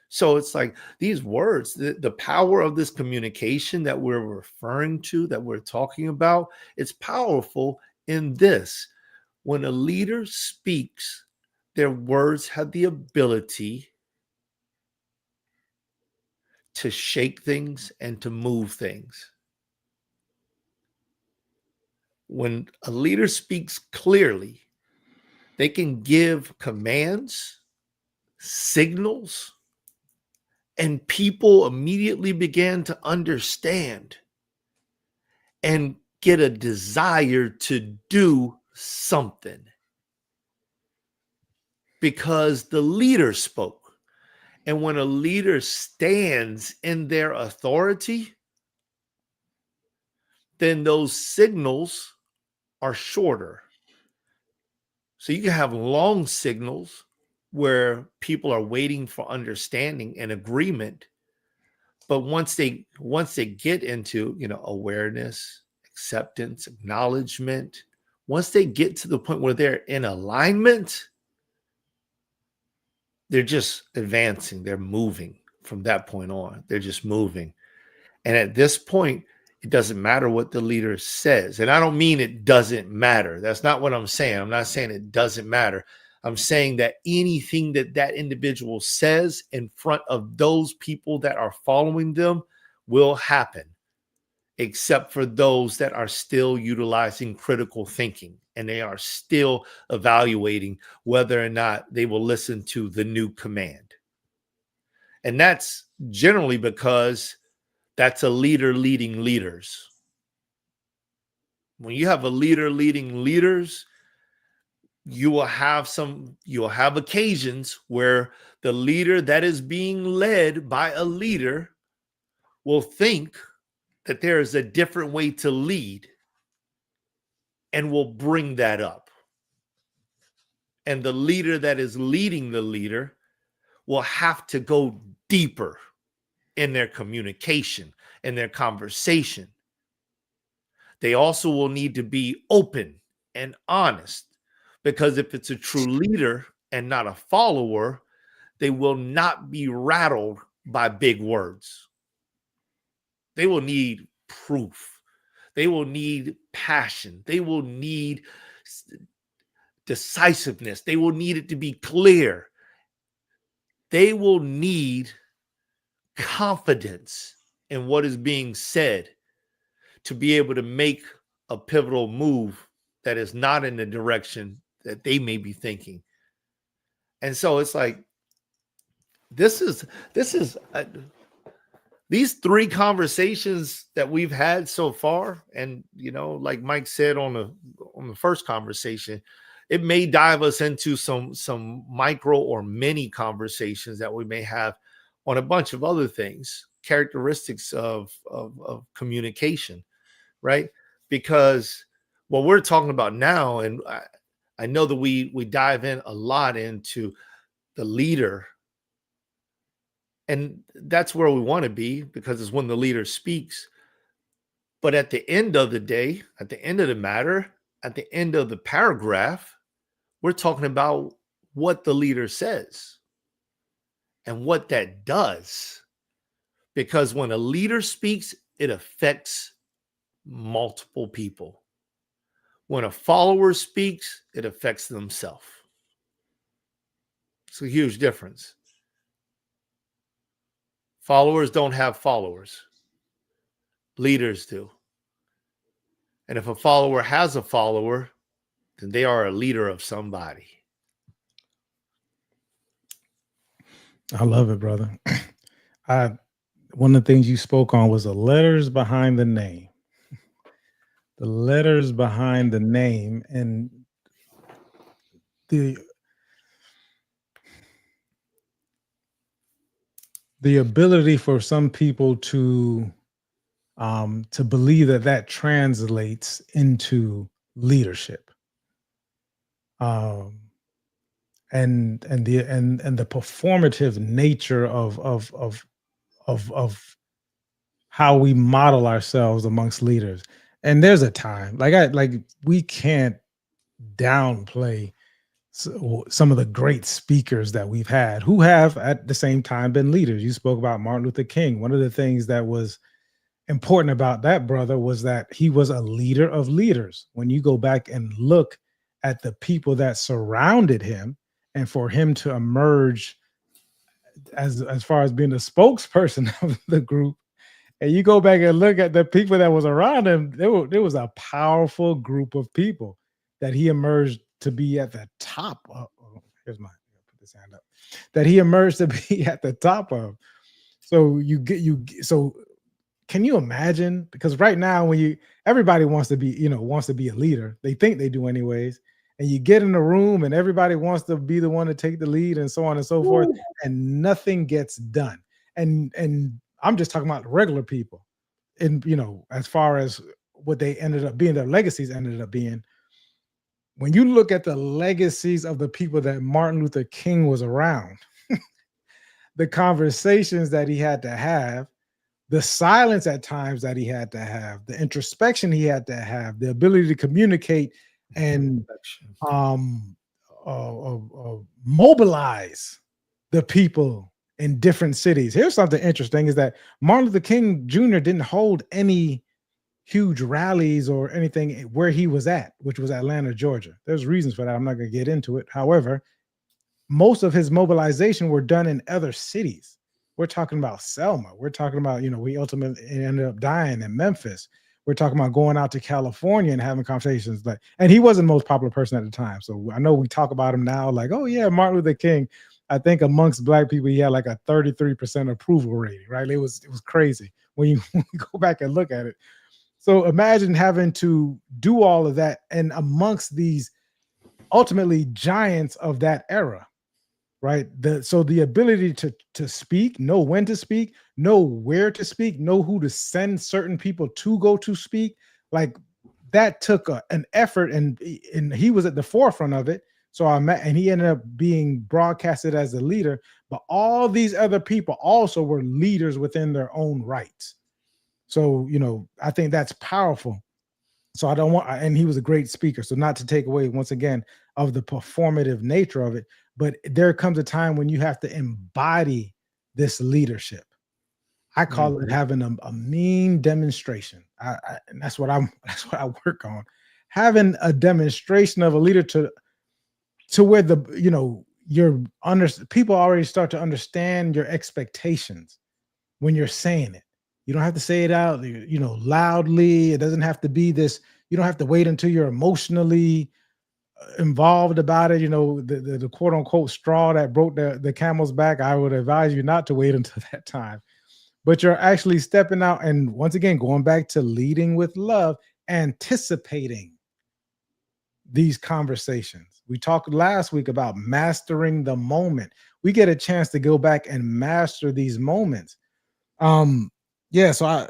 So it's like these words, the power of this communication that we're referring to, that we're talking about, it's powerful in this. When a leader speaks, their words have the ability to shake things and to move things. When a leader speaks clearly, they can give commands, signals, and people immediately began to understand and get a desire to do something because the leader spoke. And when a leader stands in their authority, then those signals are shorter. So you can have long signals where people are waiting for understanding and agreement. But once they get into, awareness, acceptance, acknowledgement, once they get to the point where they're in alignment, they're just advancing, they're moving from that point on. They're just moving. And at this point, it doesn't matter what the leader says. And I don't mean it doesn't matter. That's not what I'm saying. I'm not saying it doesn't matter. I'm saying that anything that that individual says in front of those people that are following them will happen, except for those that are still utilizing critical thinking and they are still evaluating whether or not they will listen to the new command. And that's generally because that's a leader leading leaders. When you have a leader leading leaders, you will have occasions where the leader that is being led by a leader will think that there is a different way to lead and will bring that up. And the leader that is leading the leader will have to go deeper in their communication, in their conversation. They also will need to be open and honest, because if it's a true leader and not a follower, they will not be rattled by big words. They will need proof. They will need passion. They will need decisiveness. They will need it to be clear. They will need confidence in what is being said to be able to make a pivotal move that is not in the direction that they may be thinking. And so it's like, these three conversations that we've had so far, and like Mike said on the first conversation, it may dive us into some micro or mini conversations that we may have on a bunch of other things, characteristics of communication, right? Because what we're talking about now, and I know that we dive in a lot into the leader, and that's where we want to be, because it's when the leader speaks. But at the end of the day, at the end of the matter, at the end of the paragraph, we're talking about what the leader says and what that does. Because when a leader speaks, it affects multiple people. When a follower speaks, it affects themselves. It's a huge difference. Followers don't have followers. Leaders do. And if a follower has a follower, then they are a leader of somebody. I love it, brother. One of the things you spoke on was the letters behind the name. The letters behind the name, and the ability for some people to believe that translates into leadership, and the performative nature of how we model ourselves amongst leaders. And there's a time, we can't downplay some of the great speakers that we've had who have at the same time been leaders. You spoke about Martin Luther King. One of the things that was important about that brother was that he was a leader of leaders. When you go back and look at the people that surrounded him, and for him to emerge as far as being the spokesperson of the group, And you go back and look at the people that was around him, there was a powerful group of people that he emerged to be at the top of. Oh, here's my put this hand up. That he emerged to be at the top of. So so can you imagine? Because right now, when everybody wants to be, wants to be a leader. They think they do anyways. And you get in the room and everybody wants to be the one to take the lead and so on and so forth, Woo. and nothing gets done. And I'm just talking about regular people. And as far as what they ended up being, their legacies ended up being. When you look at the legacies of the people that Martin Luther King was around, the conversations that he had to have, the silence at times that he had to have, the introspection he had to have, the ability to communicate and mobilize the people in different cities. Here's something interesting: is that Martin Luther King Jr. didn't hold any huge rallies or anything where he was at, which was Atlanta, Georgia. There's reasons for that. I'm not going to get into it. However, most of his mobilization were done in other cities. We're talking about Selma. We're talking about, we ultimately ended up dying in Memphis. We're talking about going out to California and having conversations. And he wasn't the most popular person at the time. So I know we talk about him now like, oh yeah, Martin Luther King. I think amongst Black people, he had like a 33% approval rating, right? It was crazy when you go back and look at it. So imagine having to do all of that and amongst these ultimately giants of that era. Right. So the ability to speak, know when to speak, know where to speak, know who to send certain people to go to speak, like that took an effort, and he was at the forefront of it. So and he ended up being broadcasted as a leader, but all these other people also were leaders within their own rights. So, I think that's powerful. So I don't want, and he was a great speaker. So not to take away once again of the performative nature of it, but there comes a time when you have to embody this leadership. I call it having a mean demonstration. And that's what that's what I work on. Having a demonstration of a leader to where people already start to understand your expectations when you're saying it. You don't have to say it out, loudly. It doesn't have to be this. You don't have to wait until you're emotionally involved about it. The quote unquote straw that broke the camel's back. I would advise you not to wait until that time, but you're actually stepping out. And once again, going back to leading with love, anticipating these conversations. We talked last week about mastering the moment. We get a chance to go back and master these moments. Yeah, so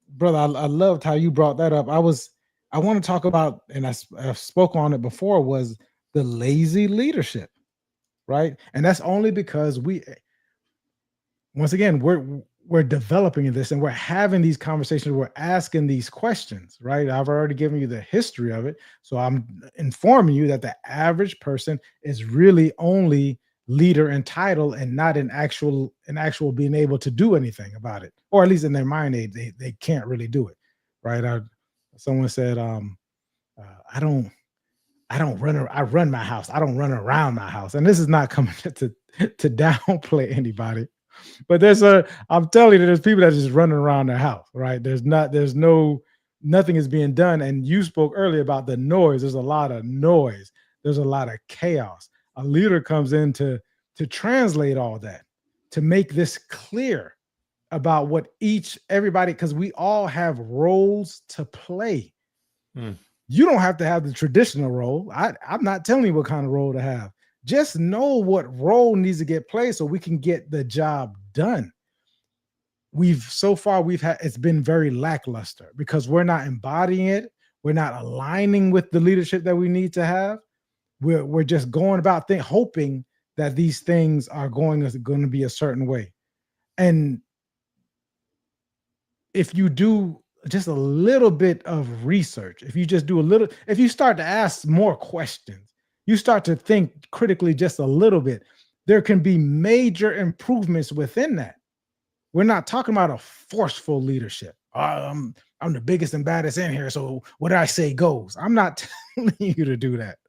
brother, I loved how you brought that up. I want to talk about, and I spoke on it before, was the lazy leadership, right? And that's only because once again, we're developing this and we're having these conversations. We're asking these questions, right? I've already given you the history of it. So I'm informing you that the average person is really only leader and title and not an actual being able to do anything about it, or at least in their mind they can't really do it, right? Someone said I run my house, I don't run around my house. And this is not coming to downplay anybody, but I'm telling you, there's people that just running around their house, right? Nothing is being done. And you spoke earlier about the noise. There's a lot of noise, there's a lot of chaos. A leader comes in to translate all that, to make this clear about what everybody, because we all have roles to play. You don't have to have the traditional role. I'm not telling you what kind of role to have. Just know what role needs to get played so we can get the job done. It's been very lackluster because we're not embodying it. We're not aligning with the leadership that we need to have. We're just going about hoping that these things are going to be a certain way. And if you do just a little bit of research, if you start to ask more questions, you start to think critically just a little bit, there can be major improvements within that. We're not talking about a forceful leadership. I'm the biggest and baddest in here, so what I say goes. I'm not telling you to do that.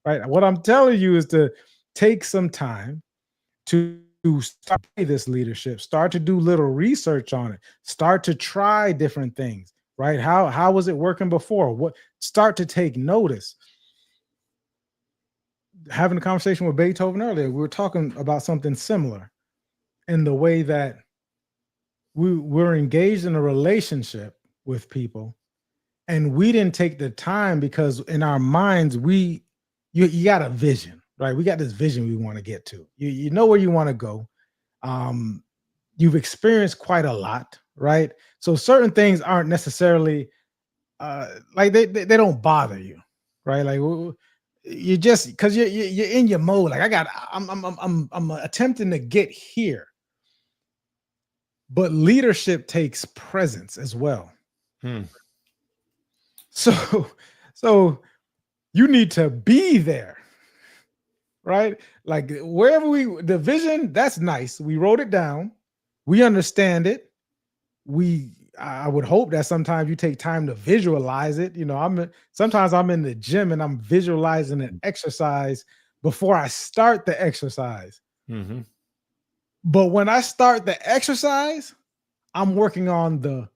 Right. What I'm telling you is to take some time to to start this leadership, start to do little research on it, start to try different things, right? How was it working before? What start to take notice. Having a conversation with Beethoven earlier, we were talking about something similar in the way that we're engaged in a relationship with people and we didn't take the time because in our minds, you got a vision, right? We got this vision we want to get to. You know where you want to go. You've experienced quite a lot, right? So certain things aren't necessarily like they don't bother you, right? Like you just because you're in your mode. Like I'm attempting to get here, but leadership takes presence as well. Hmm. So so you need to be there, right? Like wherever the vision, that's nice. We wrote it down. We understand it. I would hope that sometimes you take time to visualize it. You know, sometimes I'm in the gym and I'm visualizing an exercise before I start the exercise. Mm-hmm. But when I start the exercise, I'm working on the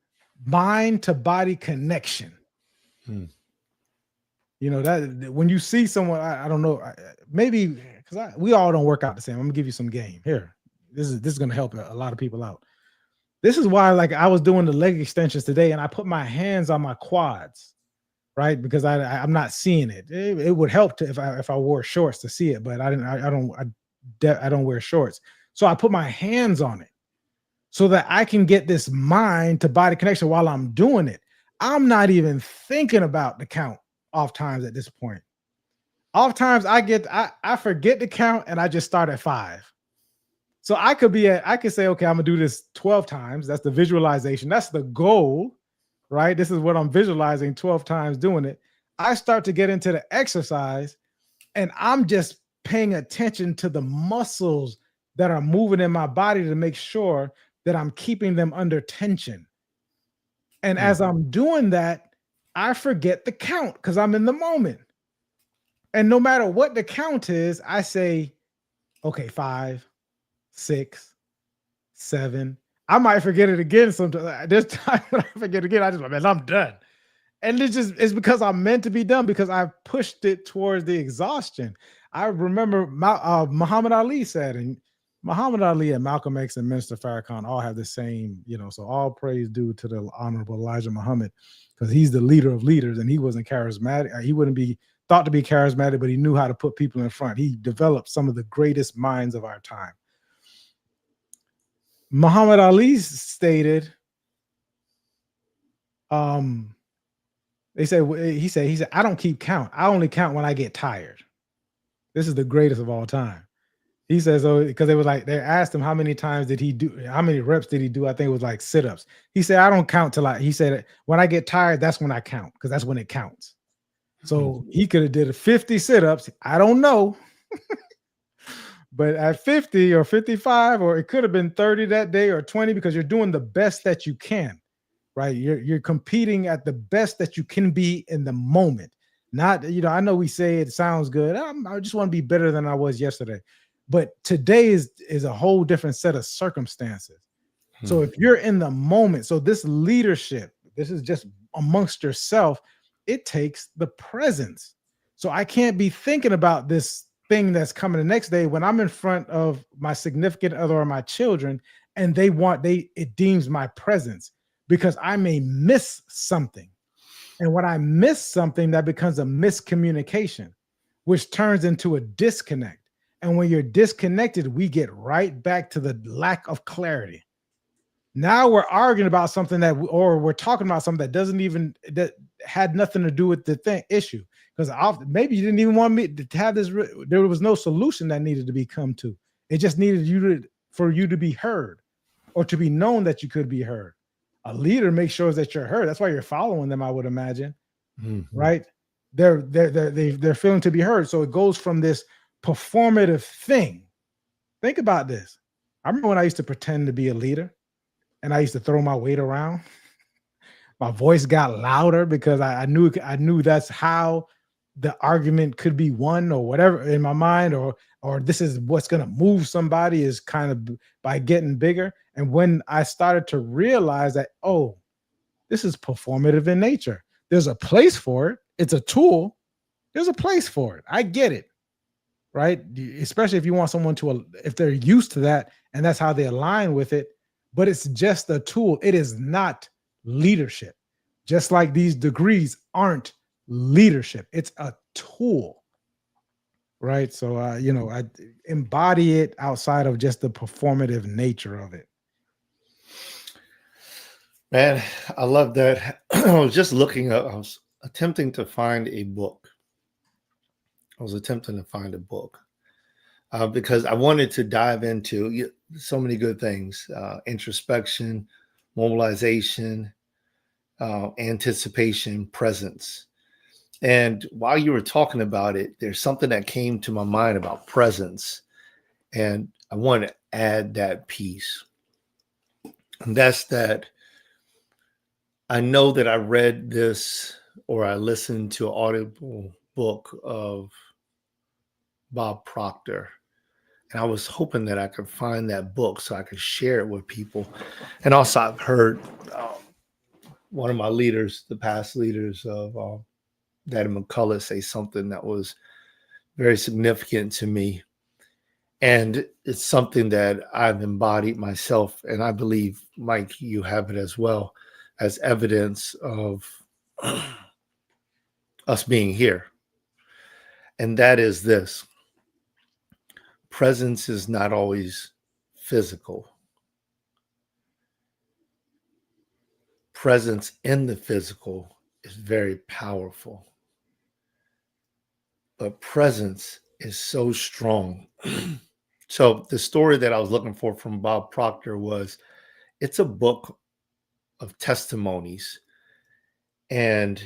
mind to body connection. Hmm. You know, that when you see someone, I don't know, maybe because we all don't work out the same. I'm gonna give you some game here. This is gonna help a lot of people out. This is why, like, I was doing the leg extensions today, and I put my hands on my quads, right? Because I'm not seeing it. It would help if I wore shorts to see it, but I didn't. I don't wear shorts, so I put my hands on it so that I can get this mind to body connection while I'm doing it. I'm not even thinking about the count off times at this point. Off times I forget the count and I just start at 5. So I could say, okay, I'm gonna do this 12 times. That's the visualization. That's the goal, right? This is what I'm visualizing 12 times doing it. I start to get into the exercise and I'm just paying attention to the muscles that are moving in my body to make sure that I'm keeping them under tension. And as I'm doing that, I forget the count because I'm in the moment. And no matter what the count is, I say, okay, 5, 6, 7. I might forget it again sometimes. There's time when I forget again. I just, man, I'm done. And it's because I'm meant to be done because I pushed it towards the exhaustion. I remember Muhammad Ali said, and Muhammad Ali and Malcolm X and Minister Farrakhan all have the same, you know, so all praise due to the Honorable Elijah Muhammad because he's the leader of leaders and he wasn't charismatic. He wouldn't be thought to be charismatic, but he knew how to put people in front. He developed some of the greatest minds of our time. Muhammad Ali stated, he said, I don't keep count. I only count when I get tired. This is the greatest of all time. He says, oh, because they were like, they asked him how many times did he do, how many reps did he do? I think it was like sit-ups. He said, I don't count till he said, when I get tired, that's when I count, because that's when it counts. So he could have did 50 sit-ups. I don't know. But at 50 or 55, or it could have been 30 that day or 20, because you're doing the best that you can, right? You're competing at the best that you can be in the moment. Not, you know, I know we say it sounds good. I just want to be better than I was yesterday. But today is a whole different set of circumstances. So if you're in the moment, so this leadership, this is just amongst yourself, it takes the presence. So I can't be thinking about this thing that's coming the next day when I'm in front of my significant other or my children and it deems my presence, because I may miss something. And when I miss something, that becomes a miscommunication, which turns into a disconnect. And when you're disconnected, we get right back to the lack of clarity. Now we're arguing about something or we're talking about something that had nothing to do with the issue. Because maybe you didn't even want me to have this. There was no solution that needed to be come to. It just needed for you to be heard, or to be known that you could be heard. A leader makes sure that you're heard. That's why you're following them, I would imagine, right? They're feeling to be heard. So it goes from this performative thing. Think about this. I remember when I used to pretend to be a leader and I used to throw my weight around. My voice got louder because I knew that's how the argument could be won or whatever in my mind, or this is what's going to move somebody is kind of by getting bigger. And when I started to realize that, oh, this is performative in nature, there's a place for it. It's a tool. There's a place for it. I get it. Right. Especially if you want someone to, if they're used to that and that's how they align with it, but it's just a tool. It is not leadership. Just like these degrees aren't leadership. It's a tool. Right. So, I embody it outside of just the performative nature of it. Man, I love that. I was just looking up, I was attempting to find a book. Because I wanted to dive into so many good things, introspection, mobilization, anticipation, presence. And while you were talking about it, there's something that came to my mind about presence. And I want to add that piece. And that's that I know that I read this or I listened to an audible book of Bob Proctor. And I was hoping that I could find that book so I could share it with people. And also I've heard one of my leaders, the past leaders of Daddy McCullough, say something that was very significant to me. And it's something that I've embodied myself. And I believe, Mike, you have it as well, as evidence of us being here. And that is this: presence is not always physical. Presence in the physical is very powerful. But presence is so strong. So the story that I was looking for from Bob Proctor was, it's a book of testimonies. And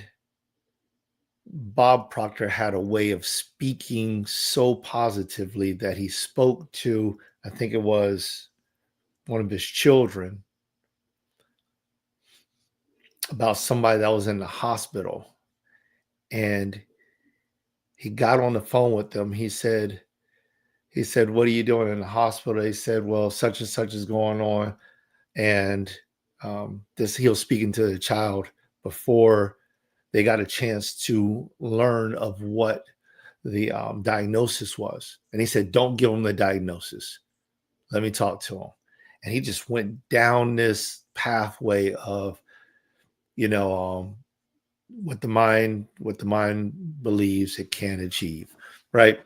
Bob Proctor had a way of speaking so positively that he spoke to, I think it was one of his children, about somebody that was in the hospital. And he got on the phone with them. He said, what are you doing in the hospital? He said, well, such and such is going on. And he was speaking to the child before they got a chance to learn of what the diagnosis was. And he said, don't give him the diagnosis. Let me talk to him. And he just went down this pathway of, what the mind believes it can achieve, right?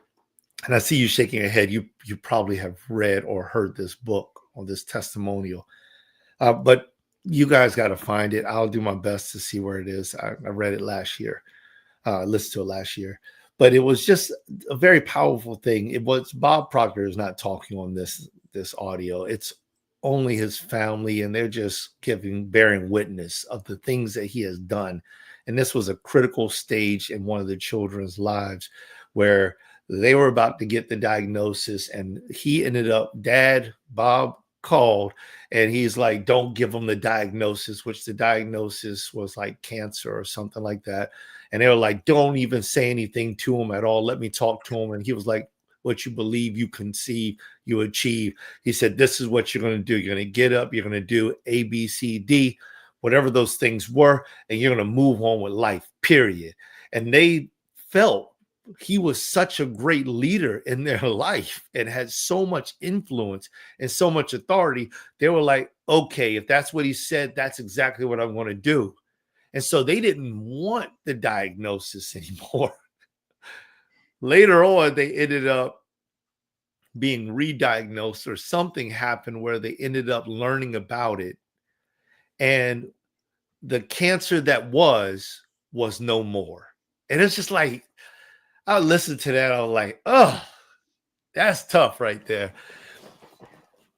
And I see you shaking your head. You probably have read or heard this book or this testimonial, but you guys got to find it. I'll do my best to see where it is. I read it last year, listened to it last year, but it was just a very powerful thing. It was Bob Proctor is not talking on this audio. It's only his family, and they're just bearing witness of the things that he has done. And this was a critical stage in one of the children's lives where they were about to get the diagnosis, and he ended up, Bob called, and he's like, don't give them the diagnosis, which the diagnosis was like cancer or something like that. And they were like, don't even say anything to him at all. Let me talk to him. And he was like, what you believe, you conceive, you achieve. He said, this is what you're going to do. You're going to get up, you're going to do A, B, C, D, whatever those things were, and you're going to move on with life, period. And they felt he was such a great leader in their life and had so much influence and so much authority. They were like, okay, if that's what he said, that's exactly what I want to do. And so they didn't want the diagnosis anymore. Later on, they ended up being re-diagnosed, or something happened where they ended up learning about it. And the cancer that was no more. And it's just like, I listened to that. I was like, oh, that's tough right there.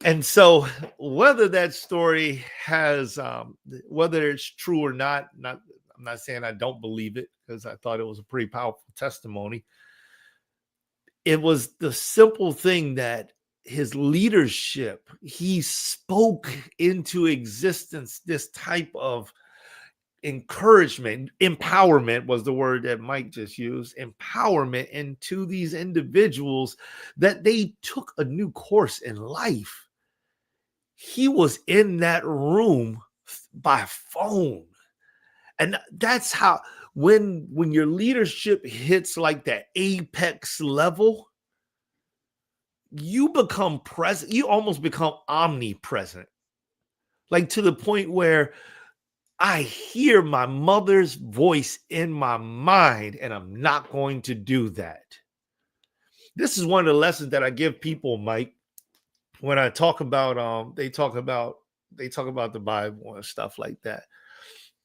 And so whether that story has, whether it's true or not, I'm not saying I don't believe it, because I thought it was a pretty powerful testimony. It was the simple thing that his leadership, he spoke into existence this type of encouragement, empowerment was the word that Mike just used, empowerment into these individuals that they took a new course in life. He was in that room by phone. And that's how, when your leadership hits like that apex level, you become present, you almost become omnipresent. Like to the point where I hear my mother's voice in my mind, and I'm not going to do that. This is one of the lessons that I give people, Mike, when I talk about they talk about the Bible and stuff like that.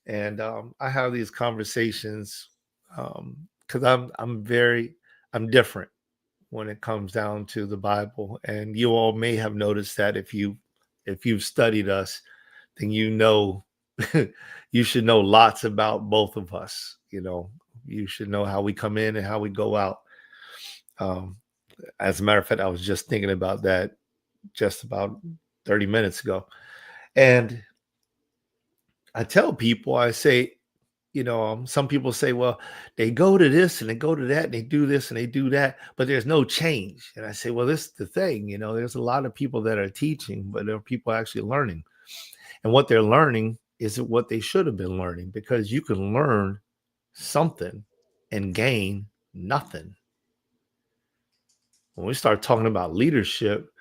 And I have these conversations because I'm different when it comes down to the Bible. And you all may have noticed that if you've studied us, then you know you should know lots about both of us. You should know how we come in and how we go out. As a matter of fact, I was just thinking about that just about 30 minutes ago. And I tell people, I say, some people say, well, they go to this and they go to that and they do this and they do that, but there's no change. And I say, well, this is the thing, there's a lot of people that are teaching, but there are people actually learning. And what they're learning isn't what they should have been learning, because you can learn something and gain nothing. When we start talking about leadership,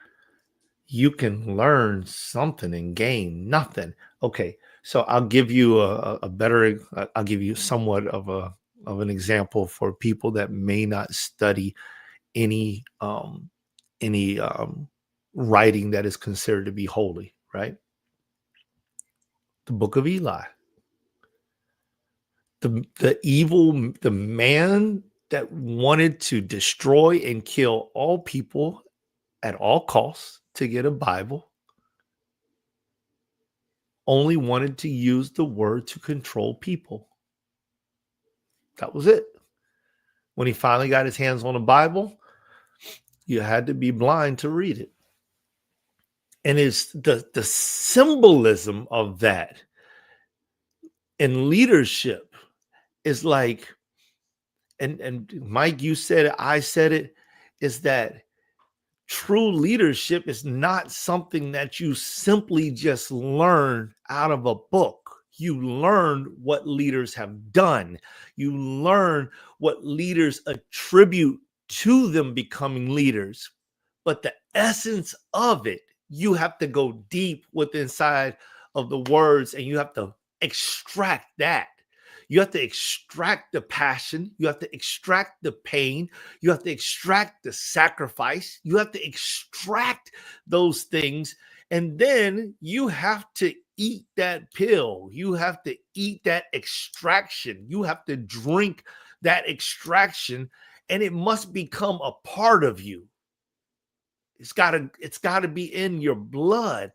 you can learn something and gain nothing. Okay, so I'll give you I'll give you somewhat of an example for people that may not study any writing that is considered to be holy, right? The book of Eli. The man that wanted to destroy and kill all people at all costs to get a Bible only wanted to use the word to control people. That was it. When he finally got his hands on a Bible, you had to be blind to read it. And it's the symbolism of that in leadership is like, and Mike, you said it, I said it, is that true leadership is not something that you simply just learn out of a book. You learn what leaders have done. You learn what leaders attribute to them becoming leaders. But the essence of it, you have to go deep within inside of the words, and you have to extract that. You have to extract the passion. You have to extract the pain. You have to extract the sacrifice. You have to extract those things. And then you have to eat that pill. You have to eat that extraction. You have to drink that extraction, and it must become a part of you. It's got to be in your blood,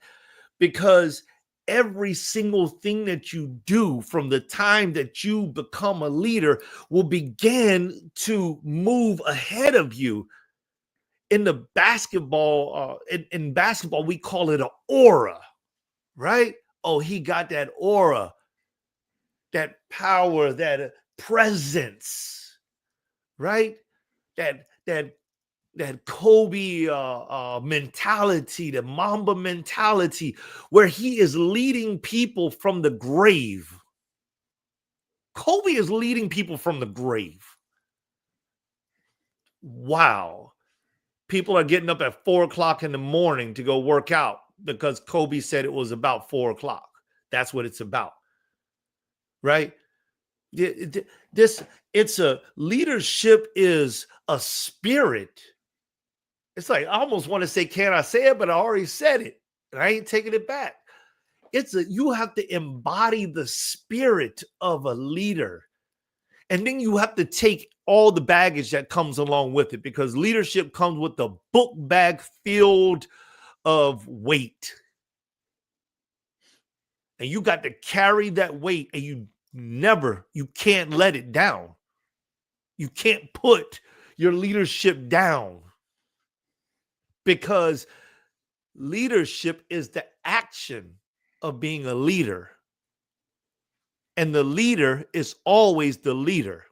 because every single thing that you do from the time that you become a leader will begin to move ahead of you. In the basketball, in basketball, we call it an aura, right? Oh, he got that aura, that power, that presence, right? That Kobe mentality, the Mamba mentality, where he is leading people from the grave. Kobe is leading people from the grave. Wow. People are getting up at 4:00 in the morning to go work out because Kobe said it was about 4:00. That's what it's about, right? Leadership is a spirit. It's like, I almost want to say, can I say it? But I already said it, and I ain't taking it back. You have to embody the spirit of a leader. And then you have to take all the baggage that comes along with it, because leadership comes with the book bag filled of weight. And you got to carry that weight, and you can't let it down. You can't put your leadership down, because leadership is the action of being a leader. And the leader is always the leader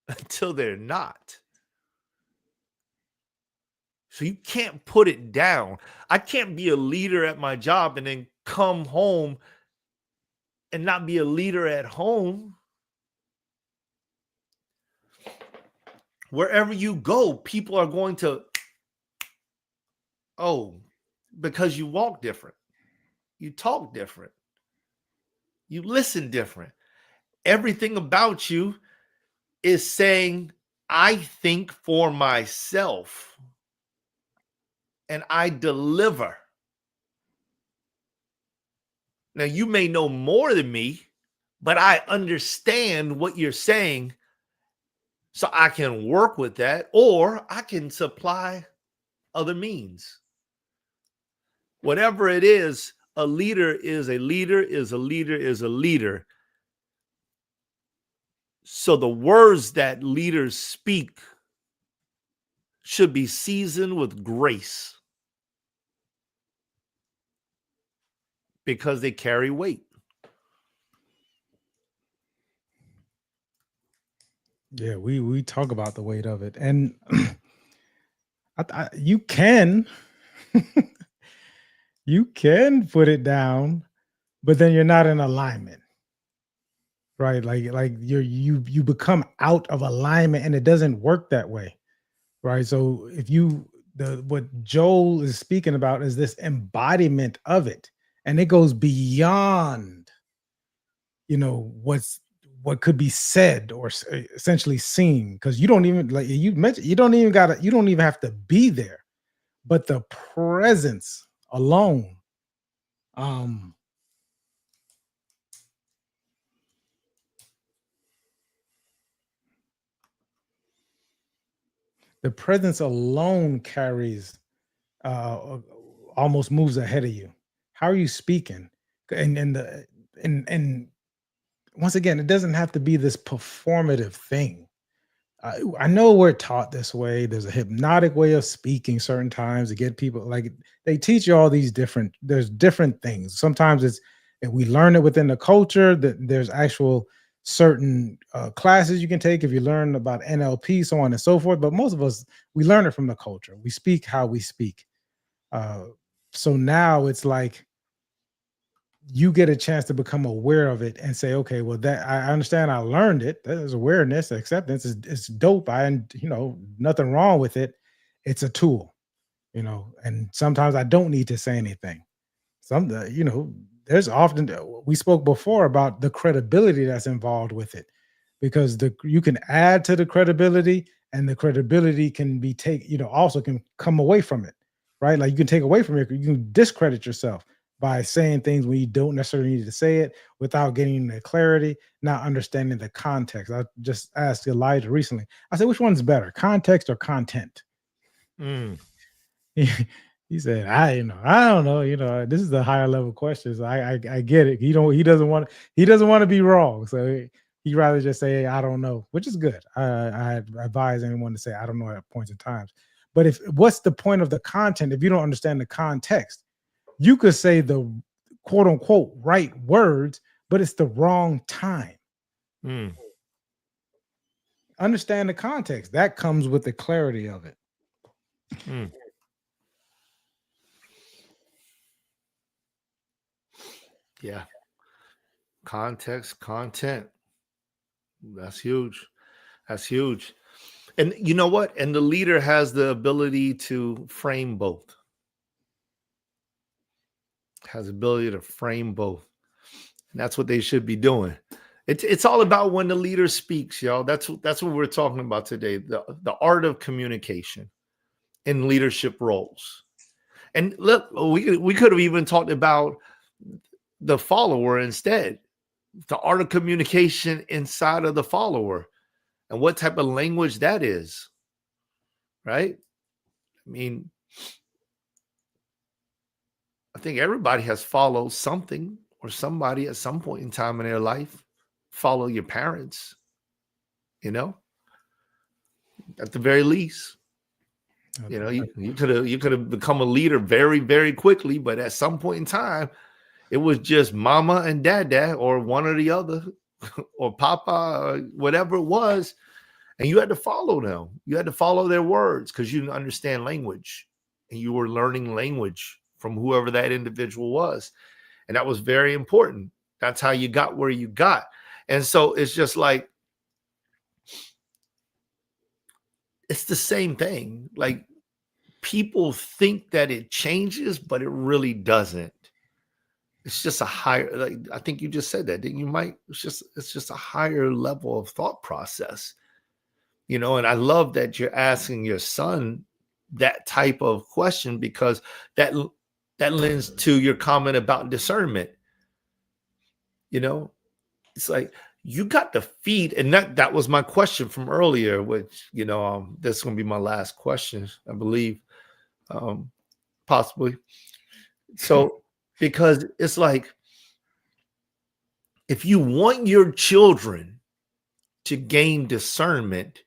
until they're not. So you can't put it down. I can't be a leader at my job and then come home and not be a leader at home. Wherever you go, people are going to, oh, because you walk different, you talk different, you listen different. Everything about you is saying, I think for myself and I deliver. Now, you may know more than me, but I understand what you're saying. So I can work with that, or I can supply other means. Whatever it is, a leader is a leader, is a leader, is a leader. So the words that leaders speak should be seasoned with grace because they carry weight. Yeah, we talk about the weight of it, and you can you can put it down, but then you're not in alignment, right? Like you become out of alignment, and it doesn't work that way, right? So if you the what Joel is speaking about is this embodiment of it, and it goes beyond, what could be said or essentially seen, because you don't even, like you mentioned, you don't even have to be there, but the presence alone, um the presence alone carries, almost moves ahead of you. How are you speaking? And once again, it doesn't have to be this performative thing. I know we're taught this way. There's a hypnotic way of speaking certain times to get people, like they teach you all these there's different things. Sometimes and we learn it within the culture, that there's actual certain classes you can take if you learn about NLP, so on and so forth. But most of us, we learn it from the culture. We speak how we speak. Uh, so now it's like you get a chance to become aware of it and say, okay, well, that I understand, I learned it. There's awareness, acceptance is it's dope. Nothing wrong with it. It's a tool, and sometimes I don't need to say anything. There's often, we spoke before about the credibility that's involved with it, because you can add to the credibility, and the credibility can be also can come away from it, right? Like you can take away from it, you can discredit yourself by saying things when you don't necessarily need to say it, without getting the clarity, not understanding the context. I just asked Elijah recently, I said, which one's better, context or content? Mm. He said, I don't know. This is the higher level questions. I get it. He doesn't want to be wrong. So he'd rather just say, I don't know, which is good. I advise anyone to say, I don't know at points in times. But what's the point of the content if you don't understand the context? You could say the quote unquote right words, but it's the wrong time. Mm. Understand the context. That comes with the clarity of it. Mm. Yeah. Context, content. That's huge. That's huge. And you know what? And the leader has the ability to frame both. Has the ability to frame both. And that's what they should be doing. It's all about when the leader speaks, y'all. That's what we're talking about today. The art of communication in leadership roles. And look, we could have even talked about the follower instead. The art of communication inside of the follower and what type of language that is. Right? I mean, I think everybody has followed something or somebody at some point in time in their life. Follow your parents, at the very least. You could have become a leader very, very quickly, but at some point in time, It was just mama and dada, or one or the other, or papa, or whatever it was. And you had to follow them. You had to follow their words because you didn't understand language. And you were learning language from whoever that individual was. And that was very important. That's how you got where you got. And so it's just like, it's the same thing. Like, people think that it changes, but it really doesn't. It's just a higher, like, I think you just said that, didn't you, Mike? It's just a higher level of thought process, you know. And I love that you're asking your son that type of question, because that lends to your comment about discernment. You know, it's like, you got to feed, and that was my question from earlier, which, you know, that's going to be my last question, I believe, possibly. So, because it's like, if you want your children to gain discernment,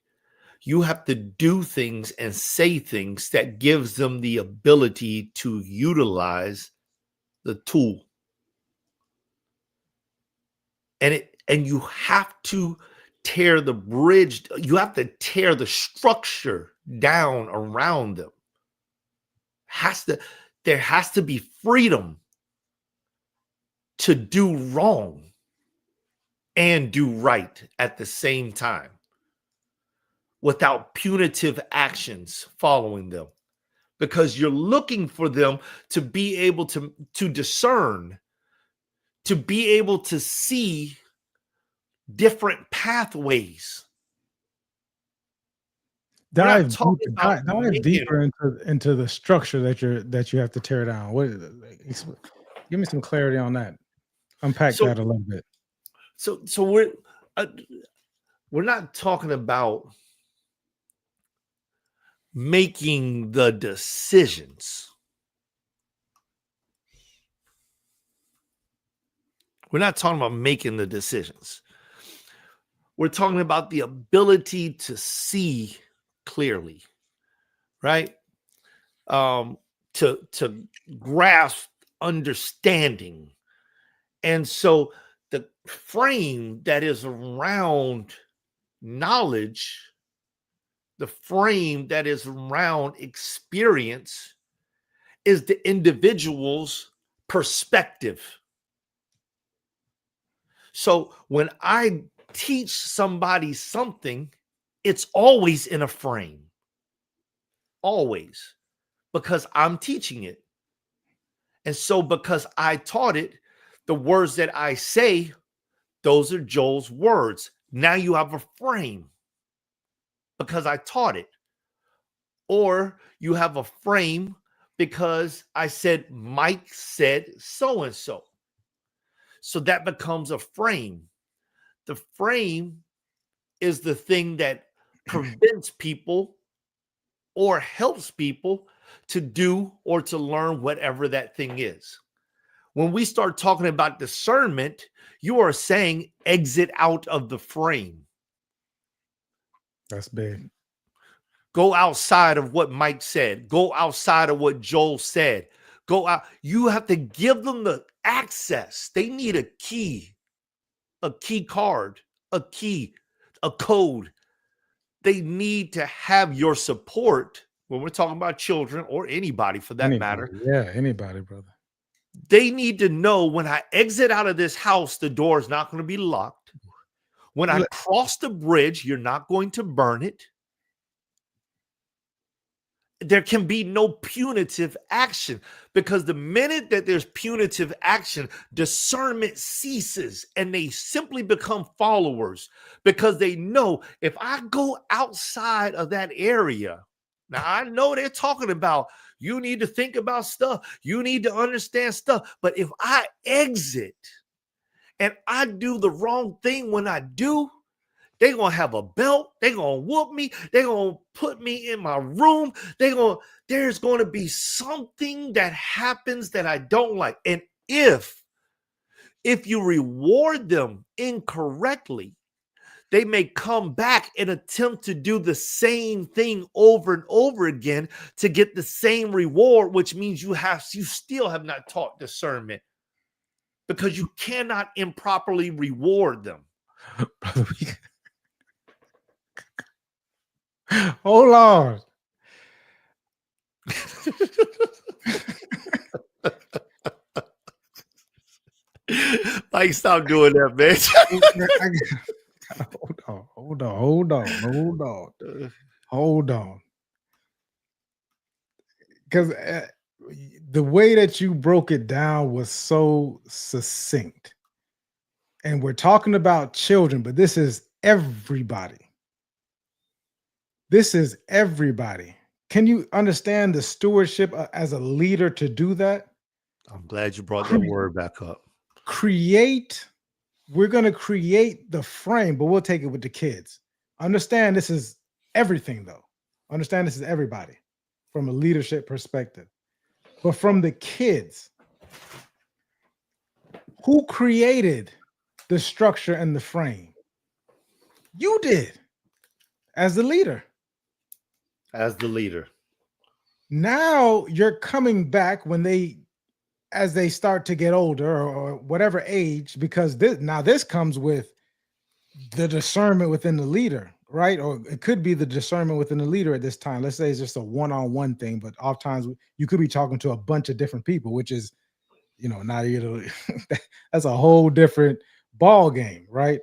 you have to do things and say things that gives them the ability to utilize the tool. And you have to tear the bridge, you have to tear the structure down around them. There has to be freedom to do wrong and do right at the same time, without punitive actions following them, because you're looking for them to be able to discern, to be able to see different pathways. Dive deeper into the structure that you have to tear down. Give me some clarity on that. Unpack that a little bit. So we're not talking about making the decisions. We're not talking about making the decisions. We're talking about the ability to see clearly, right? To grasp understanding. And so the frame that is around knowledge, the frame that is around experience, is the individual's perspective. So when I teach somebody something, it's always in a frame. Always. Because I'm teaching it. And so because I taught it, the words that I say, those are Joel's words. Now you have a frame because I taught it. Or you have a frame because I said, Mike said so-and-so. So that becomes a frame. The frame is the thing that prevents people or helps people to do or to learn whatever that thing is. When we start talking about discernment, you are saying exit out of the frame. That's big. Go outside of what Mike said. Go outside of what Joel said. Go out. You have to give them the access. They need a key card, a key, a code. They need to have your support when we're talking about children, or anybody for that matter. Yeah, anybody, brother. They need to know, when I exit out of this house, the door is not going to be locked. When I cross the bridge, you're not going to burn it. There can be no punitive action, because the minute that there's punitive action, discernment ceases and they simply become followers, because they know, if I go outside of that area, now I know they're talking about, you need to think about stuff, you need to understand stuff, but if I exit and I do the wrong thing, when I do, they're going to have a belt. They're going to whoop me. They're going to put me in my room. There's going to be something that happens that I don't like. And if you reward them incorrectly, they may come back and attempt to do the same thing over and over again to get the same reward, which means you still have not taught discernment. because you cannot improperly reward them. Brother, hold on. Like, stop doing that, man. Hold on. Because the way that you broke it down was so succinct. And we're talking about children, but this is everybody. This is everybody. Can you understand the stewardship as a leader to do that? I'm glad you brought that word back up. We're going to create the frame, but we'll take it with the kids. Understand this is everything, though. Understand this is everybody from a leadership perspective. But from the kids, who created the structure and the frame? You did, as the leader. As the leader. Now you're coming back as they start to get older or whatever age, because this comes with the discernment within the leader, right? Or it could be the discernment within the leader at this time. Let's say it's just a one-on-one thing, but oftentimes you could be talking to a bunch of different people, which is, not either. That's a whole different ball game, right?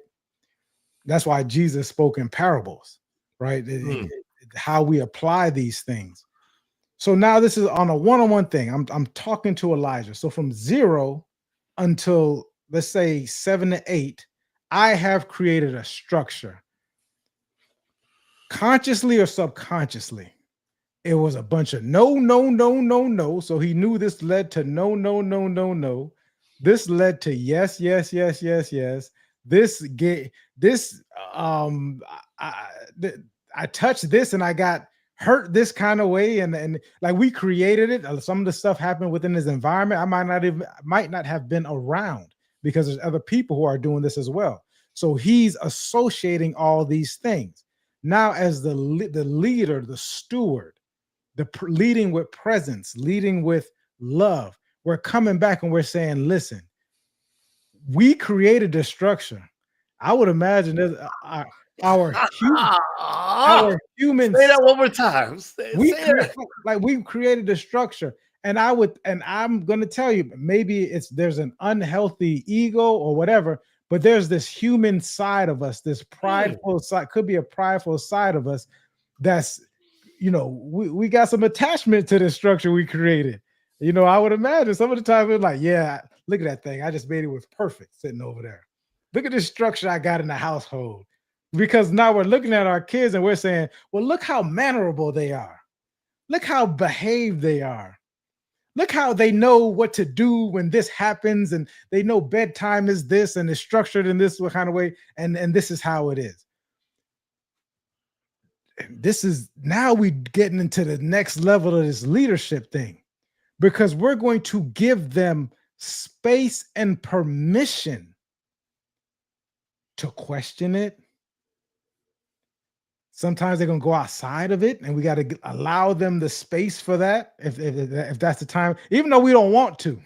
That's why Jesus spoke in parables, right? How we apply these things. So now this is on a one-on-one thing. I'm talking to Elijah. So from 0 until, let's say, 7 to 8, I have created a structure. Consciously or subconsciously, it was a bunch of no. So he knew this led to no. This led to yes. I touched this and I got hurt this kind of way, and like we created it. Some of the stuff happened within his environment. I might not have been around because there's other people who are doing this as well. So he's associating all these things. Now, as the leader, the steward, leading with presence, leading with love, we're coming back and we're saying, listen, we created this structure. I would imagine that our humans. Say that one more time. We've created the structure, and I'm going to tell you, maybe there's an unhealthy ego or whatever, but there's this human side of us, this prideful side, could be a prideful side of us. That's, we got some attachment to the structure we created. I would imagine some of the time we're like, yeah, look at that thing. I just made it was perfect sitting over there. Look at this structure I got in the household. Because now we're looking at our kids and we're saying, well, look how mannerable they are. Look how behaved they are. Look how they know what to do when this happens, and they know bedtime is this and it's structured in this kind of way, and this is how it is. This is now we getting into the next level of this leadership thing, because we're going to give them space and permission to question it. Sometimes they're going to go outside of it, and we got to allow them the space for that. If that's the time, even though we don't want to,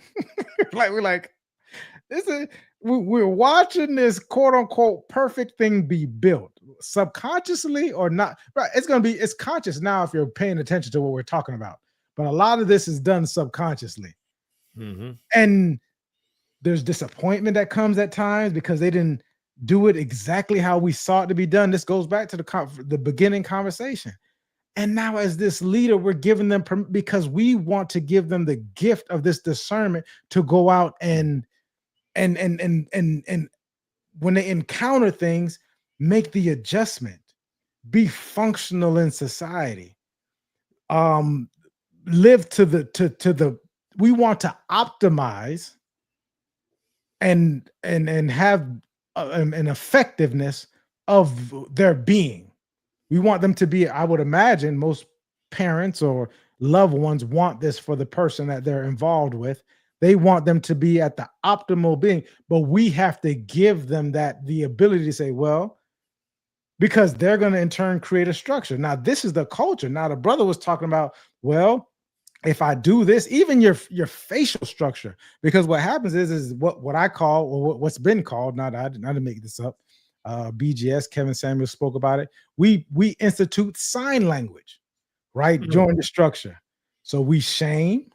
we're watching this quote unquote perfect thing be built subconsciously or not. Right. It's conscious now if you're paying attention to what we're talking about, but a lot of this is done subconsciously. Mm-hmm. And there's disappointment that comes at times because they didn't do it exactly how we saw it to be done. This goes back to the beginning conversation. And now as this leader, we're giving them because we want to give them the gift of this discernment to go out and when they encounter things, make the adjustment, be functional in society, live to the we want to optimize and have an effectiveness of their being. We want them to be, I would imagine most parents or loved ones want this for the person that they're involved with. They want them to be at the optimal being, but we have to give them the ability to say, well, because they're going to in turn create a structure. Now, this is the culture. Now, the brother was talking about, well, if I do this, even your facial structure, because what happens is what I call, or what's been called, not I didn't make this up. BGS, Kevin Samuels spoke about it. We institute sign language, right, during the structure. So we shame.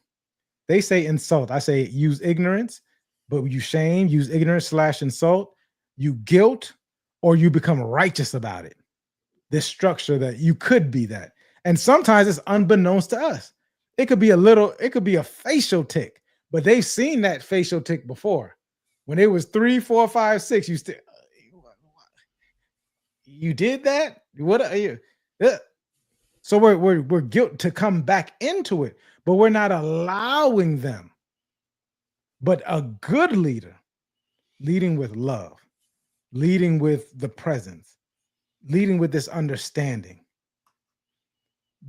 They say insult. I say use ignorance, but you shame, use ignorance / insult. You guilt, or you become righteous about it. This structure that you could be that, and sometimes it's unbeknownst to us. It could be a facial tick, but they've seen that facial tick before. When it was 3, 4, 5, 6, you did that. What are you? So we're guilt to come back into it, but we're not allowing them. But a good leader, leading with love, leading with the presence, leading with this understanding,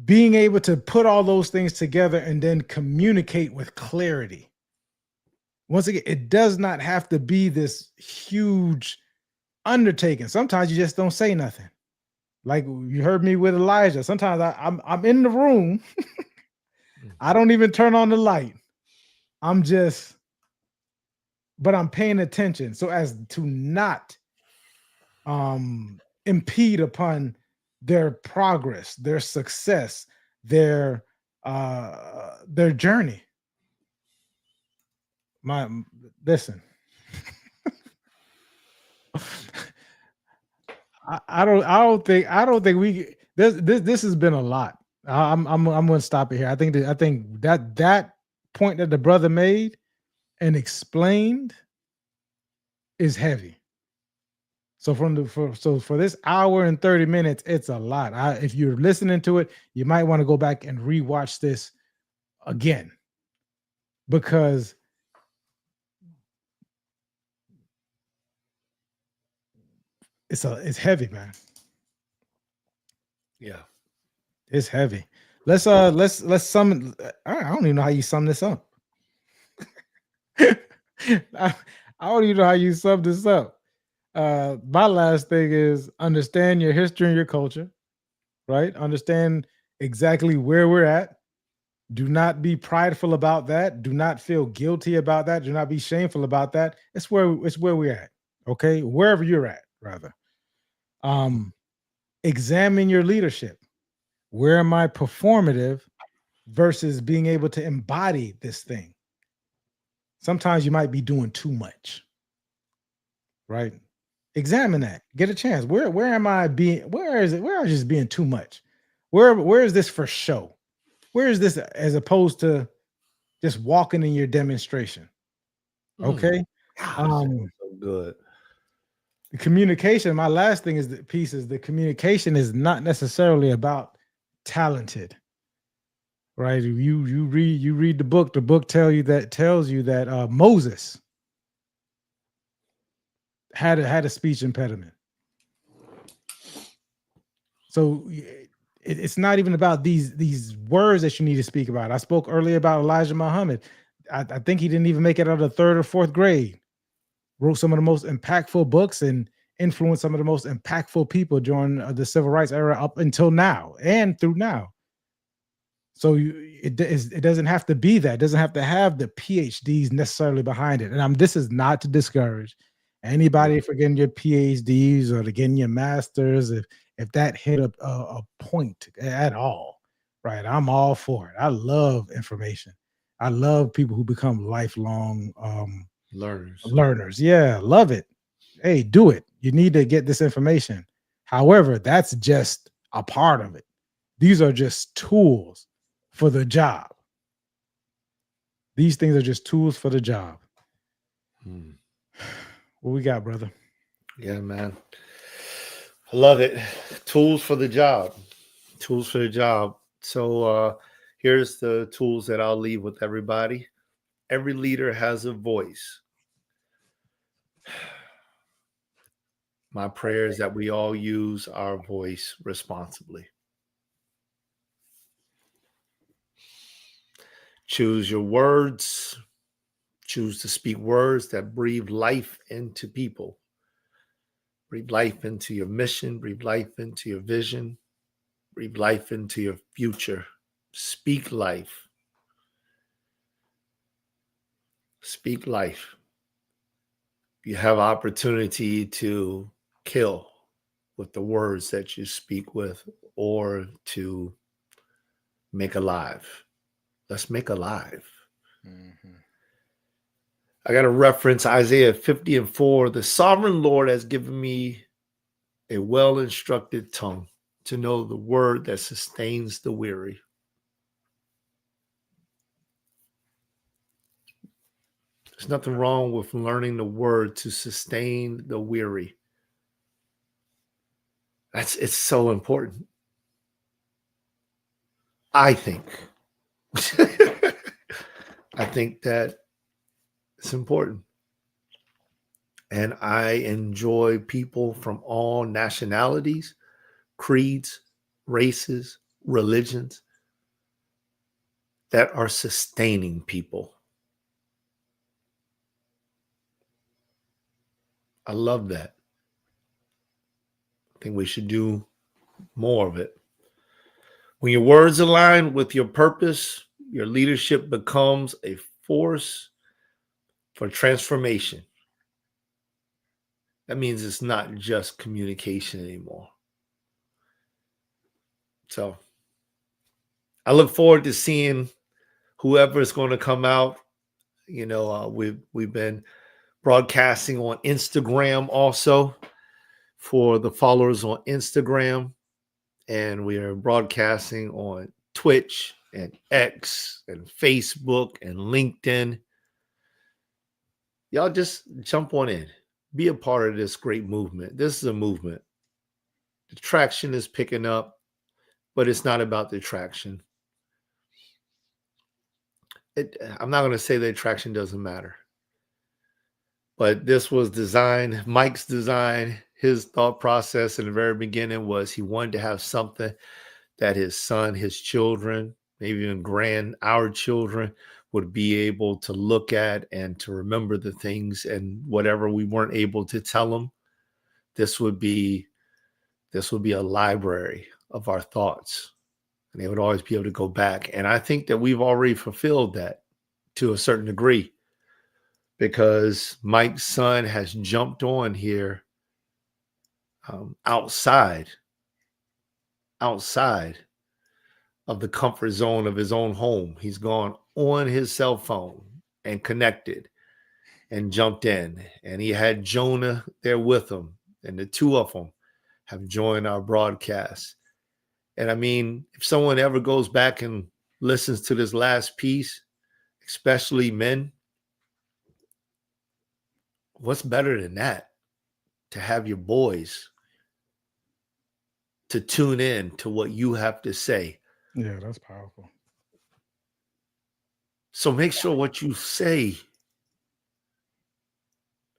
being able to put all those things together and then communicate with clarity. Once again, it does not have to be this huge undertaking. Sometimes you just don't say nothing. Like you heard me with Elijah. Sometimes I'm in the room. I don't even turn on the light. But I'm paying attention so as to not impede upon their progress, their success, their journey. Listen. I don't think we this has been a lot. I'm going to stop it here. I think that point that the brother made and explained is heavy. So for this hour and 30 minutes, it's a lot. If you're listening to it, you might want to go back and rewatch this again, because it's heavy, man. Yeah, it's heavy. Let's sum. I don't even know how you sum this up. I don't even know how you sum this up. My last thing is understand your history and your culture, right? Understand exactly where we're at. Do not be prideful about that. Do not feel guilty about that. Do not be shameful about that. It's where we're at. Okay, wherever you're at, rather. Examine your leadership. Where am I performative versus being able to embody this thing? Sometimes you might be doing too much, right? Examine that. Get a chance. Where am I being? Where is it? Where am I just being too much? Where is this for show? Where is this as opposed to just walking in your demonstration? Okay. so good. The communication. My last thing is the communication is not necessarily about talented, right? You read the book. The book tells you that Moses had a speech impediment. So it's not even about these words that you need to speak about. I spoke earlier about Elijah Muhammad. I think he didn't even make it out of the 3rd or 4th grade. Wrote some of the most impactful books and influenced some of the most impactful people during the civil rights era up until now and through now. So it doesn't have to be that. It doesn't have to have the PhDs necessarily behind it. And this is not to discourage anybody for getting your PhDs or to getting your masters. If that hit a point at all, right? I'm all for it. I love information. I love people who become lifelong learners. Yeah, love it. Hey, do it. You need to get this information. However, that's just a part of it. These are just tools for the job. These things are just tools for the job. What we got, brother? Yeah, man. I love it. Tools for the job. Tools for the job. So here's the tools that I'll leave with everybody. Every leader has a voice. My prayer is that we all use our voice responsibly. Choose your words. Choose to speak words that breathe life into people. Breathe life into your mission. Breathe life into your vision. Breathe life into your future. Speak life. Speak life. You have opportunity to kill with the words that you speak with, or to make alive. Let's make alive. Mhm. I got to reference Isaiah 50:4. The sovereign Lord has given me a well instructed tongue to know the word that sustains the weary. There's nothing wrong with learning the word to sustain the weary. It's so important. I think. I think that it's important. And I enjoy people from all nationalities, creeds, races, religions that are sustaining people. I love that. I think we should do more of it. When your words align with your purpose, your leadership becomes a force for transformation. That means it's not just communication anymore. So I look forward to seeing whoever is going to come out. We've been broadcasting on Instagram also for the followers on Instagram, and we are broadcasting on Twitch and X and Facebook and LinkedIn. Y'all just jump on in. Be a part of this great movement. This is a movement. The traction is picking up, but it's not about the traction. I'm not going to say the attraction doesn't matter, but this was designed, Mike's design, his thought process in the very beginning was he wanted to have something that his son, his children, maybe even our children would be able to look at and to remember the things, and whatever we weren't able to tell them, this would be a library of our thoughts, and they would always be able to go back. And I think that we've already fulfilled that to a certain degree, because Mike's son has jumped on here outside of the comfort zone of his own home. He's gone on his cell phone and connected and jumped in, and he had Jonah there with him, and the two of them have joined our broadcast. And I mean, if someone ever goes back and listens to this last piece, especially men, what's better than that? To have your boys to tune in to what you have to say. Yeah, that's powerful. So make sure what you say,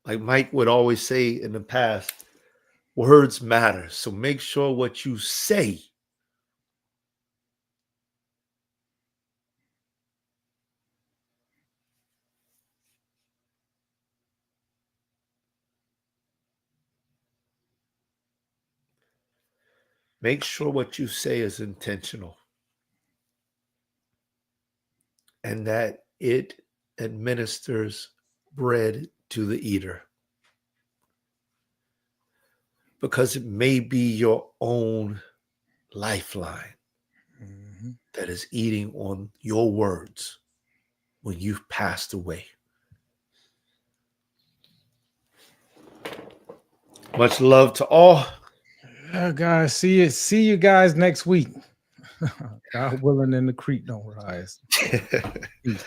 like Mike would always say in the past, words matter. So make sure what you say is intentional, and that it administers bread to the eater. Because it may be your own lifeline that is eating on your words when you've passed away. Much love to all. Yeah, guys, see you guys next week. God willing, and the creek don't rise. Peace.